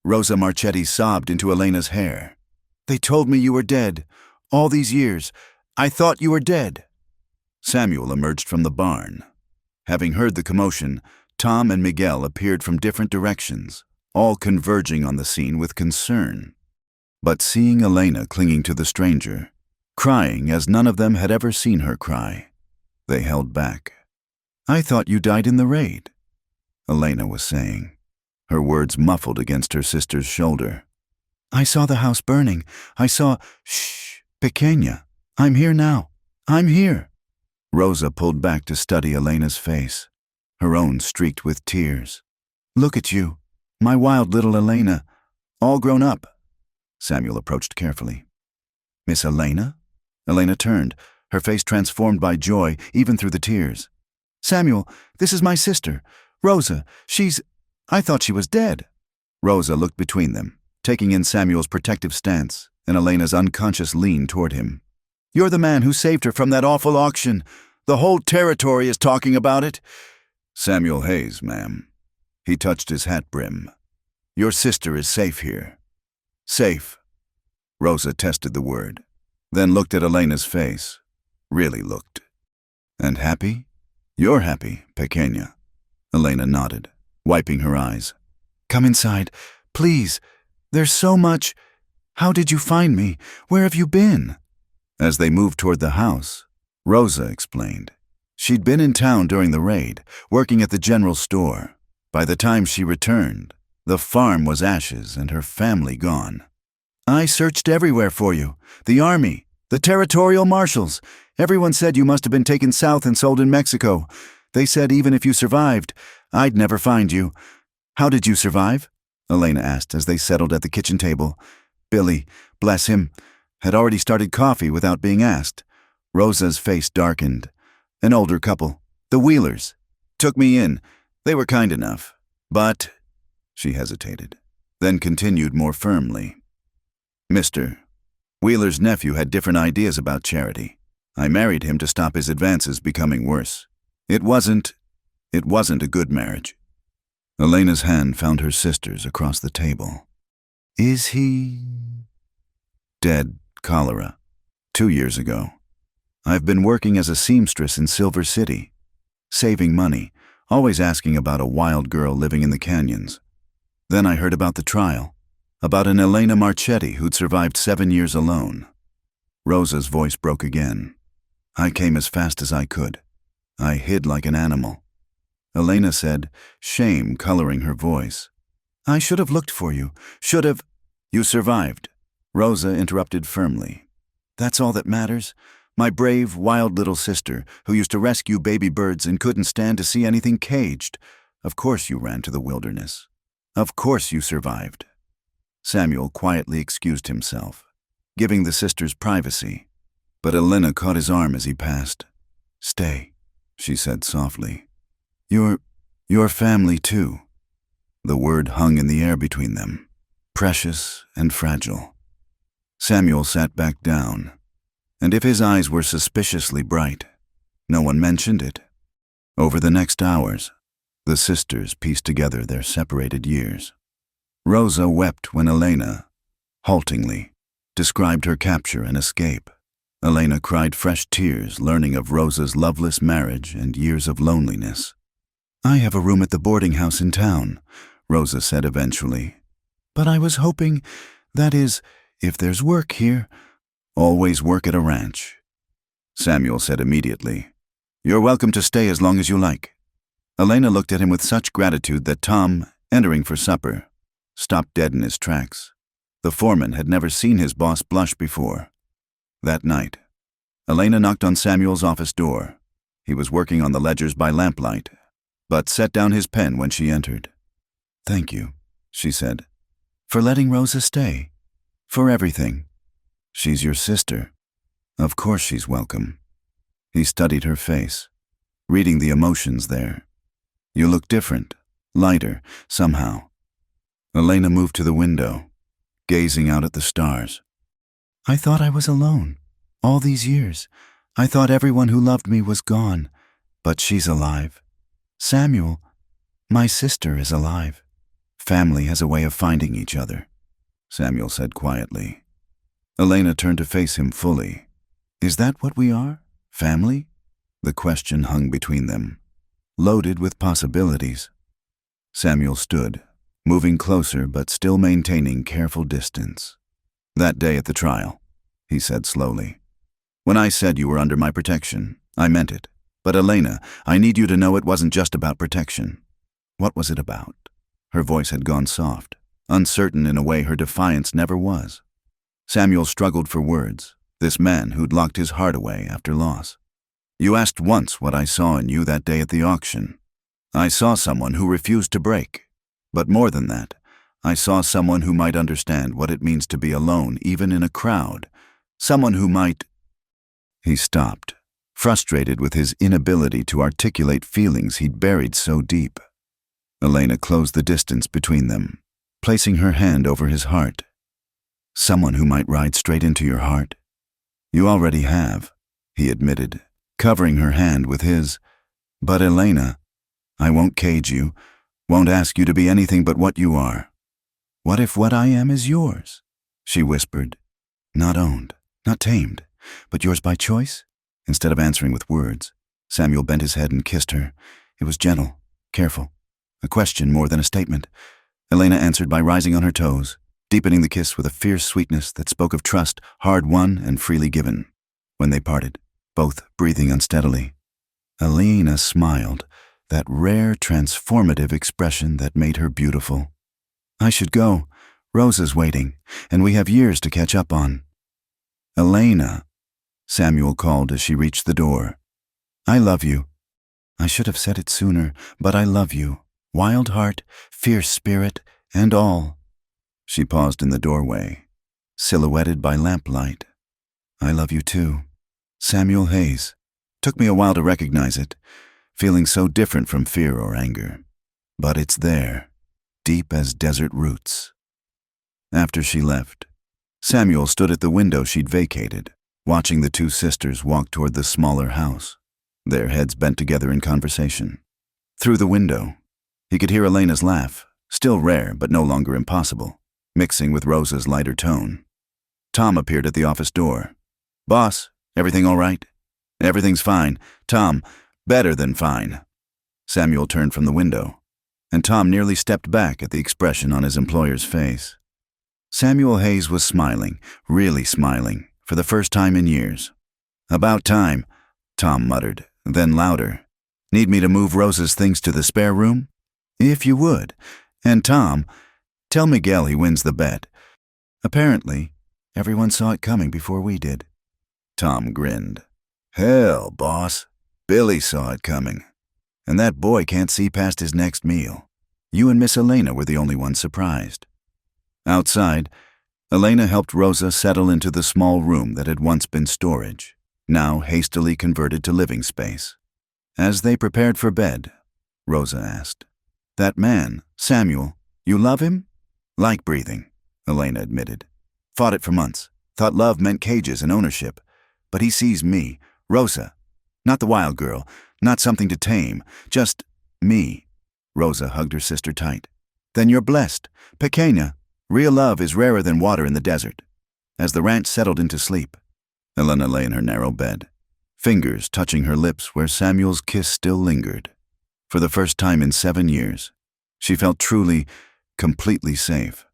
Rosa Marchetti sobbed into Elena's hair. "They told me you were dead. All these years. I thought you were dead." Samuel emerged from the barn. Having heard the commotion, Tom and Miguel appeared from different directions, all converging on the scene with concern. But seeing Elena clinging to the stranger, crying as none of them had ever seen her cry, they held back. "I thought you died in the raid," Elena was saying, her words muffled against her sister's shoulder. "I saw the house burning. I saw— Shh, pequeña. I'm here now. I'm here." Rosa pulled back to study Elena's face, her own streaked with tears. "Look at you, my wild little Elena, all grown up." Samuel approached carefully. "Miss Elena?" Elena turned, her face transformed by joy even through the tears. "Samuel, this is my sister, Rosa. I thought she was dead." Rosa looked between them, taking in Samuel's protective stance and Elena's unconscious lean toward him. "You're the man who saved her from that awful auction. The whole territory is talking about it." "Samuel Hayes, ma'am." He touched his hat brim. "Your sister is safe here." "Safe." Rosa tested the word, then looked at Elena's face. Really looked. "And happy?" "You're happy, pequeña." Elena nodded, wiping her eyes. "Come inside, please. There's so much. How did you find me? Where have you been?" As they moved toward the house, Rosa explained. She'd been in town during the raid, working at the general store. By the time she returned, the farm was ashes and her family gone. "I searched everywhere for you. The army, the territorial marshals. Everyone said you must have been taken south and sold in Mexico. They said even if you survived, I'd never find you. How did you survive?" Elena asked as they settled at the kitchen table. Billy, bless him, had already started coffee without being asked. Rosa's face darkened. "An older couple, the Wheelers, took me in. They were kind enough. But—" she hesitated, then continued more firmly. "Mr. Wheeler's nephew had different ideas about charity. I married him to stop his advances becoming worse. It wasn't a good marriage." Elena's hand found her sister's across the table. "Is he—" "Dead, cholera. 2 years ago. I've been working as a seamstress in Silver City, saving money, always asking about a wild girl living in the canyons. Then I heard about the trial, about an Elena Marchetti who'd survived 7 years alone." Rosa's voice broke again. "I came as fast as I could. I hid like an animal." Elena said, shame coloring her voice. "I should have looked for you, should have—" "You survived," Rosa interrupted firmly. "That's all that matters. My brave, wild little sister, who used to rescue baby birds and couldn't stand to see anything caged. Of course you ran to the wilderness. Of course you survived." Samuel quietly excused himself, giving the sisters privacy, but Elena caught his arm as he passed. "Stay," she said softly. Your family too." The word hung in the air between them, precious and fragile. Samuel sat back down, and if his eyes were suspiciously bright, no one mentioned it. Over the next hours, the sisters pieced together their separated years. Rosa wept when Elena, haltingly, described her capture and escape. Elena cried fresh tears learning of Rosa's loveless marriage and years of loneliness. I have a room at the boarding house in town, Rosa said eventually. But I was hoping, that is, if there's work here, always work at a ranch. Samuel said immediately, You're welcome to stay as long as you like. Elena looked at him with such gratitude that Tom, entering for supper, stopped dead in his tracks. The foreman had never seen his boss blush before. That night, Elena knocked on Samuel's office door. He was working on the ledgers by lamplight, but set down his pen when she entered. Thank you, she said, for letting Rosa stay. For everything. She's your sister. Of course she's welcome. He studied her face, reading the emotions there. You look different, lighter, somehow. Elena moved to the window, gazing out at the stars. I thought I was alone. All these years, I thought everyone who loved me was gone, but she's alive. Samuel, my sister, is alive. Family has a way of finding each other, Samuel said quietly. Elena turned to face him fully. Is that what we are? Family? The question hung between them, loaded with possibilities. Samuel stood, moving closer but still maintaining careful distance. That day at the trial, he said slowly. When I said you were under my protection, I meant it. But Elena, I need you to know it wasn't just about protection. What was it about? Her voice had gone soft, uncertain in a way her defiance never was. Samuel struggled for words, this man who'd locked his heart away after loss. You asked once what I saw in you that day at the auction. I saw someone who refused to break. But more than that, I saw someone who might understand what it means to be alone even in a crowd. Someone who might... He stopped, frustrated with his inability to articulate feelings he'd buried so deep. Elena closed the distance between them, placing her hand over his heart. Someone who might ride straight into your heart? You already have, he admitted, covering her hand with his. But Elena, I won't cage you, won't ask you to be anything but what you are. What if what I am is yours? She whispered. Not owned, not tamed, but yours by choice? Instead of answering with words, Samuel bent his head and kissed her. It was gentle, careful, a question more than a statement. Elena answered by rising on her toes, deepening the kiss with a fierce sweetness that spoke of trust, hard won and freely given. When they parted, both breathing unsteadily, Elena smiled, that rare, transformative expression that made her beautiful. I should go. Rosa's waiting, and we have years to catch up on. Elena, Samuel called as she reached the door. I love you. I should have said it sooner, but I love you. Wild heart, fierce spirit, and all. She paused in the doorway, silhouetted by lamplight. I love you too. Samuel Hayes. Took me a while to recognize it, feeling so different from fear or anger. But it's there, deep as desert roots. After she left, Samuel stood at the window she'd vacated, watching the two sisters walk toward the smaller house, their heads bent together in conversation. Through the window, he could hear Elena's laugh, still rare but no longer impossible, mixing with Rosa's lighter tone. Tom appeared at the office door. Boss, everything all right? Everything's fine. Tom, better than fine. Samuel turned from the window, and Tom nearly stepped back at the expression on his employer's face. Samuel Hayes was smiling, really smiling, for the first time in years. About time, Tom muttered, then louder. Need me to move Rosa's things to the spare room? If you would. And Tom, tell Miguel he wins the bet. Apparently, everyone saw it coming before we did. Tom grinned. Hell, boss. Billy saw it coming. And that boy can't see past his next meal. You and Miss Elena were the only ones surprised. Outside, Elena helped Rosa settle into the small room that had once been storage, now hastily converted to living space. As they prepared for bed, Rosa asked, That man, Samuel, you love him? Like breathing, Elena admitted. Fought it for months, thought love meant cages and ownership. But he sees me, Rosa. Not the wild girl, not something to tame, just me. Rosa hugged her sister tight. Then you're blessed. Pequeña. Real love is rarer than water in the desert. As the ranch settled into sleep, Elena lay in her narrow bed, fingers touching her lips where Samuel's kiss still lingered. For the first time in 7 years, she felt truly, completely safe.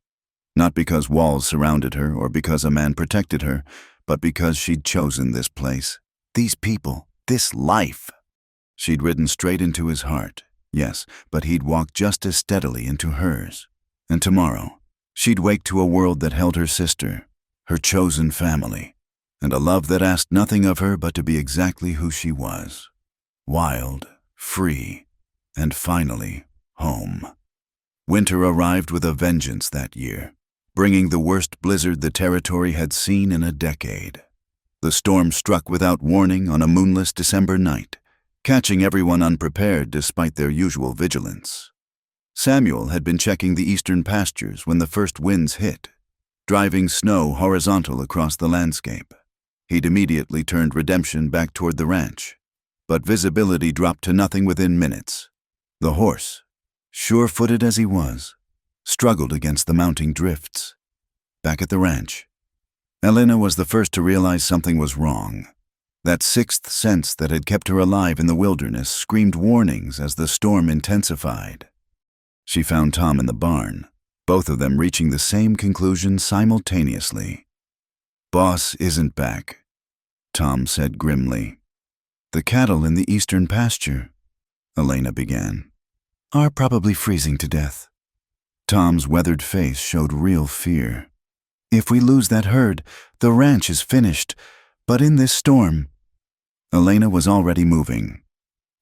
Not because walls surrounded her or because a man protected her, but because she'd chosen this place, these people, this life. She'd ridden straight into his heart, yes, but he'd walked just as steadily into hers. And tomorrow, she'd wake to a world that held her sister, her chosen family, and a love that asked nothing of her but to be exactly who she was. Wild, free, and finally, home. Winter arrived with a vengeance that year, bringing the worst blizzard the territory had seen in a decade. The storm struck without warning on a moonless December night, catching everyone unprepared despite their usual vigilance. Samuel had been checking the eastern pastures when the first winds hit, driving snow horizontal across the landscape. He'd immediately turned Redemption back toward the ranch, but visibility dropped to nothing within minutes. The horse, sure-footed as he was, struggled against the mounting drifts. Back at the ranch, Elena was the first to realize something was wrong. That sixth sense that had kept her alive in the wilderness screamed warnings as the storm intensified. She found Tom in the barn, both of them reaching the same conclusion simultaneously. "Boss isn't back," Tom said grimly. "The cattle in the eastern pasture," Elena began, "are probably freezing to death." Tom's weathered face showed real fear. "If we lose that herd, the ranch is finished, but in this storm—" Elena was already moving,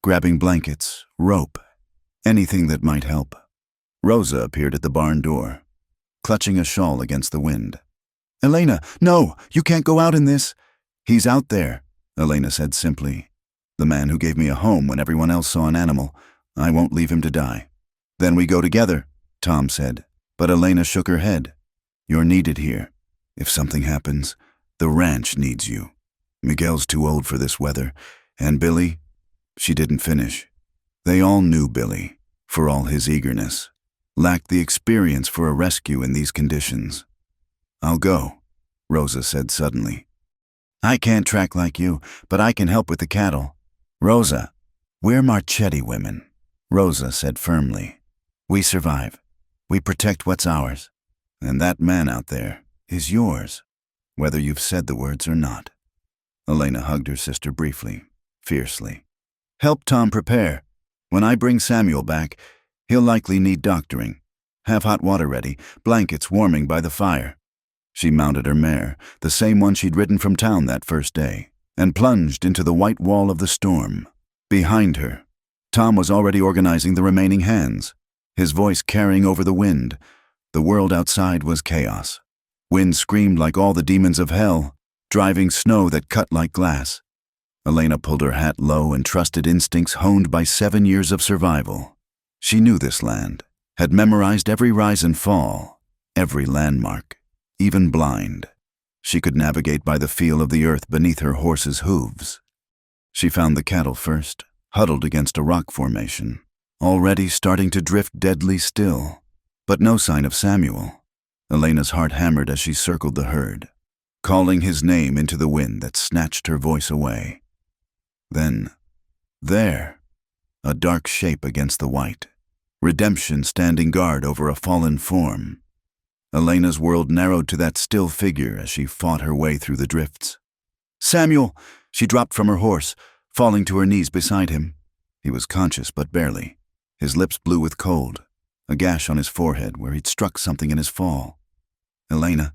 grabbing blankets, rope, anything that might help. Rosa appeared at the barn door, clutching a shawl against the wind. "Elena, no, you can't go out in this." "He's out there," Elena said simply. "The man who gave me a home when everyone else saw an animal. I won't leave him to die." "Then we go together," Tom said, but Elena shook her head. "You're needed here. If something happens, the ranch needs you. Miguel's too old for this weather, and Billy—" She didn't finish. They all knew Billy, for all his eagerness, lacked the experience for a rescue in these conditions. "I'll go," Rosa said suddenly. "I can't track like you, but I can help with the cattle." "Rosa, we're Marchetti women," Rosa said firmly. "We survive. We protect what's ours. And that man out there is yours, whether you've said the words or not." Elena hugged her sister briefly, fiercely. "Help Tom prepare. When I bring Samuel back, he'll likely need doctoring. Have hot water ready, blankets warming by the fire." She mounted her mare, the same one she'd ridden from town that first day, and plunged into the white wall of the storm. Behind her, Tom was already organizing the remaining hands, his voice carrying over the wind. The world outside was chaos. Wind screamed like all the demons of hell, driving snow that cut like glass. Elena pulled her hat low and trusted instincts honed by 7 years of survival. She knew this land, had memorized every rise and fall, every landmark, even blind. She could navigate by the feel of the earth beneath her horse's hooves. She found the cattle first, huddled against a rock formation, already starting to drift deadly still, but no sign of Samuel. Elena's heart hammered as she circled the herd, calling his name into the wind that snatched her voice away. Then, there, a dark shape against the white, Redemption standing guard over a fallen form. Elena's world narrowed to that still figure as she fought her way through the drifts. "Samuel!" She dropped from her horse, falling to her knees beside him. He was conscious, but barely, his lips blue with cold, a gash on his forehead where he'd struck something in his fall. "Elena,"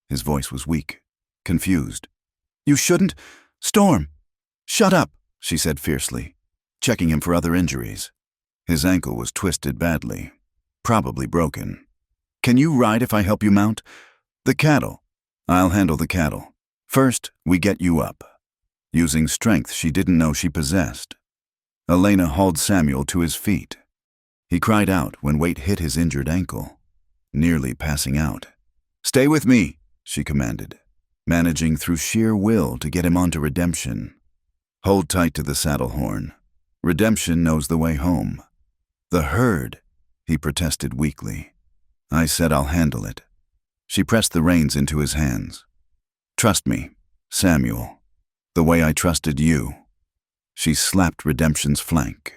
his voice was weak, confused. "You shouldn't— Storm! Shut up!" she said fiercely, checking him for other injuries. His ankle was twisted badly, probably broken. "Can you ride if I help you mount?" "The cattle." "I'll handle the cattle. First, we get you up." Using strength she didn't know she possessed, Elena hauled Samuel to his feet. He cried out when weight hit his injured ankle, nearly passing out. "Stay with me," she commanded, managing through sheer will to get him onto Redemption. "Hold tight to the saddle horn. Redemption knows the way home." "The herd," he protested weakly. "I said I'll handle it." She pressed the reins into his hands. "Trust me, Samuel, the way I trusted you." She slapped Redemption's flank,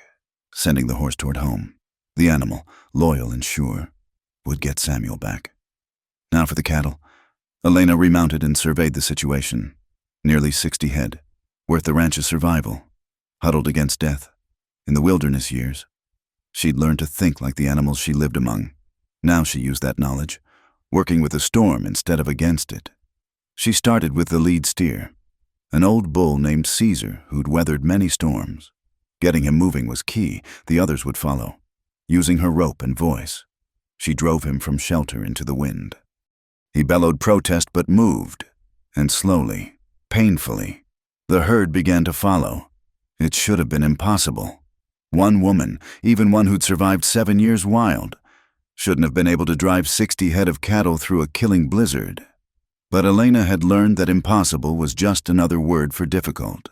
sending the horse toward home. The animal, loyal and sure, would get Samuel back. Now for the cattle. Elena remounted and surveyed the situation. Nearly 60 head, worth the ranch's survival, huddled against death. In the wilderness years, she'd learned to think like the animals she lived among. Now she used that knowledge, working with the storm instead of against it. She started with the lead steer, an old bull named Caesar who'd weathered many storms. Getting him moving was key, the others would follow. Using her rope and voice, she drove him from shelter into the wind. He bellowed protest but moved, and slowly, painfully, the herd began to follow. It should have been impossible. One woman, even one who'd survived 7 years wild, shouldn't have been able to drive 60 head of cattle through a killing blizzard. But Elena had learned that impossible was just another word for difficult,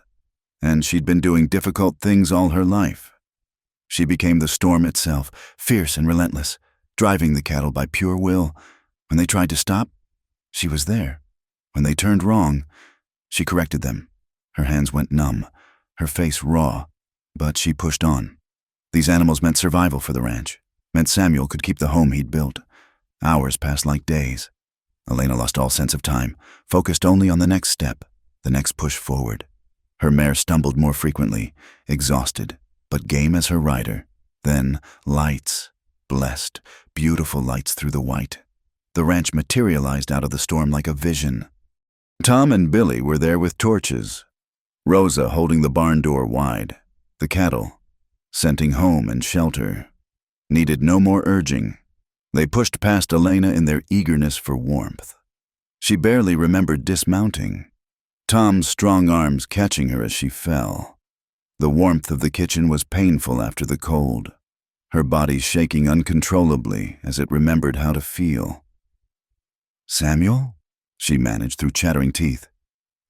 and she'd been doing difficult things all her life. She became the storm itself, fierce and relentless, driving the cattle by pure will. When they tried to stop, she was there. When they turned wrong, she corrected them. Her hands went numb, her face raw, but she pushed on. These animals meant survival for the ranch, meant Samuel could keep the home he'd built. Hours passed like days. Elena lost all sense of time, focused only on the next step, the next push forward. Her mare stumbled more frequently, exhausted, but game as her rider. Then lights, blessed, beautiful lights through the white. The ranch materialized out of the storm like a vision. Tom and Billy were there with torches, Rosa holding the barn door wide. The cattle, scenting home and shelter, needed no more urging. They pushed past Elena in their eagerness for warmth. She barely remembered dismounting, Tom's strong arms catching her as she fell. The warmth of the kitchen was painful after the cold, her body shaking uncontrollably as it remembered how to feel. "Samuel?" she managed through chattering teeth.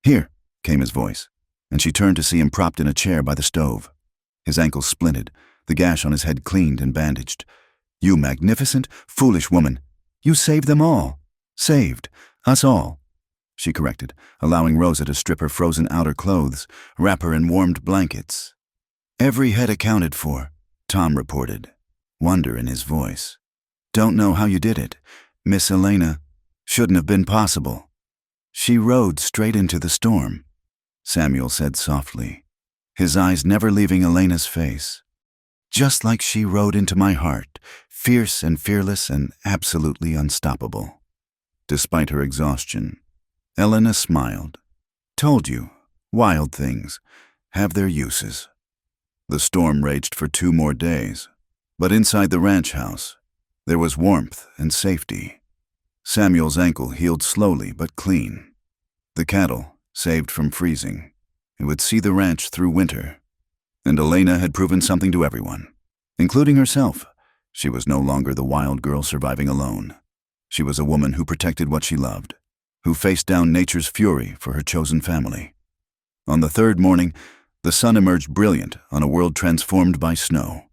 "Here," came his voice, and she turned to see him propped in a chair by the stove. His ankles splinted, the gash on his head cleaned and bandaged. "You magnificent, foolish woman. You saved them all. Saved us all," she corrected, allowing Rosa to strip her frozen outer clothes, wrap her in warmed blankets. "Every head accounted for," Tom reported, wonder in his voice. "Don't know how you did it, Miss Elena. Shouldn't have been possible." "She rode straight into the storm," Samuel said softly, his eyes never leaving Elena's face. "Just like she rode into my heart, fierce and fearless and absolutely unstoppable." Despite her exhaustion, Elena smiled. "Told you, wild things have their uses." The storm raged for 2 more days, but inside the ranch house, there was warmth and safety. Samuel's ankle healed slowly but clean. The cattle, saved from freezing, it would see the ranch through winter. And Elena had proven something to everyone, including herself. She was no longer the wild girl surviving alone. She was a woman who protected what she loved, who faced down nature's fury for her chosen family. On the 3rd morning, the sun emerged brilliant on a world transformed by snow.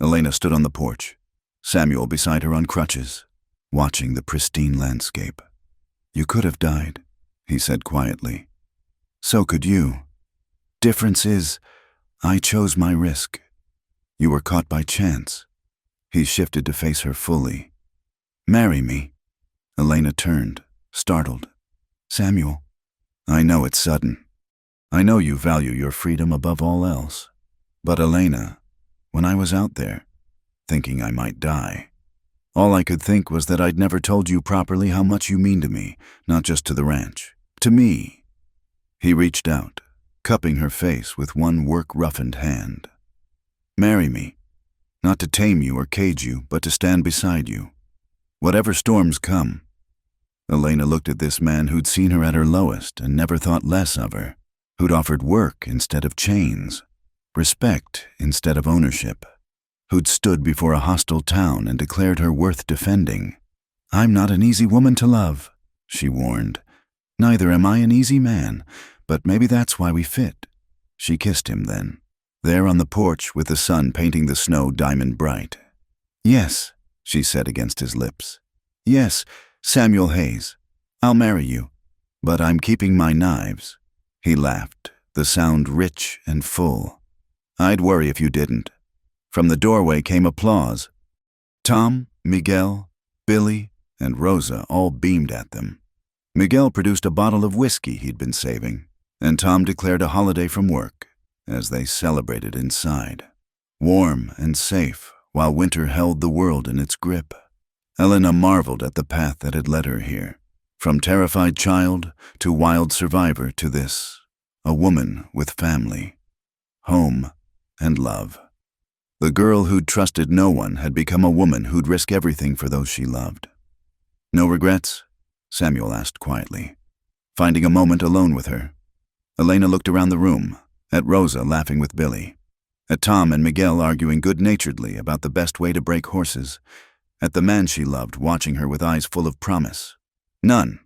Elena stood on the porch, Samuel beside her on crutches, watching the pristine landscape. "You could have died," he said quietly. "So could you. Difference is, I chose my risk. You were caught by chance." He shifted to face her fully. "Marry me." Elena turned, startled. "Samuel, I know it's sudden. I know you value your freedom above all else. But Elena, when I was out there, thinking I might die, all I could think was that I'd never told you properly how much you mean to me, not just to the ranch, to me." He reached out, cupping her face with one work-roughened hand. "Marry me, not to tame you or cage you, but to stand beside you. Whatever storms come." Elena looked at this man who'd seen her at her lowest and never thought less of her, who'd offered work instead of chains, respect instead of ownership, who'd stood before a hostile town and declared her worth defending. "I'm not an easy woman to love," she warned. "Neither am I an easy man, but maybe that's why we fit." She kissed him then, there on the porch with the sun painting the snow diamond bright. "Yes," she said against his lips. "Yes, Samuel Hayes, I'll marry you, but I'm keeping my knives." He laughed, the sound rich and full. "I'd worry if you didn't." From the doorway came applause. Tom, Miguel, Billy, and Rosa all beamed at them. Miguel produced a bottle of whiskey he'd been saving, and Tom declared a holiday from work as they celebrated inside. Warm and safe, while winter held the world in its grip. Elena marveled at the path that had led her here. From terrified child to wild survivor to this, a woman with family, home, and love. The girl who'd trusted no one had become a woman who'd risk everything for those she loved. No regrets? Samuel asked quietly, finding a moment alone with her. Elena looked around the room, at Rosa laughing with Billy, at Tom and Miguel arguing good-naturedly about the best way to break horses, at the man she loved watching her with eyes full of promise. None,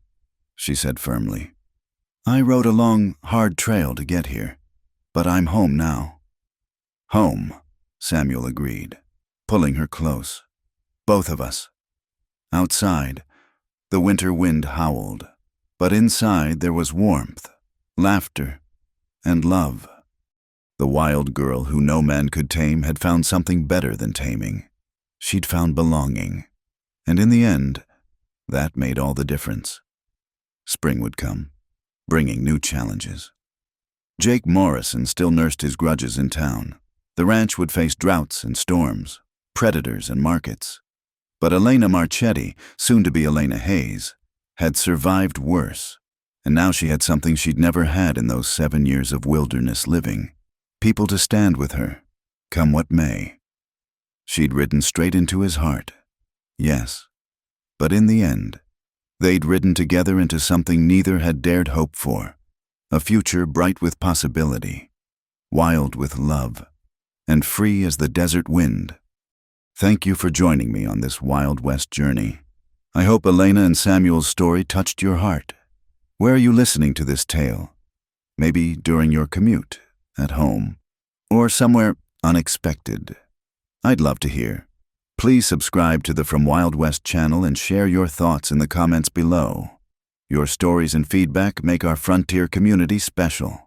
she said firmly. I rode a long, hard trail to get here, but I'm home now. Home, Samuel agreed, pulling her close. Both of us. Outside, the winter wind howled, but inside there was warmth, laughter, and love. The wild girl who no man could tame had found something better than taming. She'd found belonging, and in the end, that made all the difference. Spring would come, bringing new challenges. Jake Morrison still nursed his grudges in town. The ranch would face droughts and storms, predators and markets. But Elena Marchetti, soon to be Elena Hayes, had survived worse, and now she had something she'd never had in those 7 years of wilderness living. People to stand with her, come what may. She'd ridden straight into his heart, yes, but in the end, they'd ridden together into something neither had dared hope for, a future bright with possibility, wild with love, and free as the desert wind. Thank you for joining me on this Wild West journey. I hope Elena and Samuel's story touched your heart. Where are you listening to this tale? Maybe during your commute, at home, or somewhere unexpected. I'd love to hear. Please subscribe to the From Wild West channel and share your thoughts in the comments below. Your stories and feedback make our frontier community special.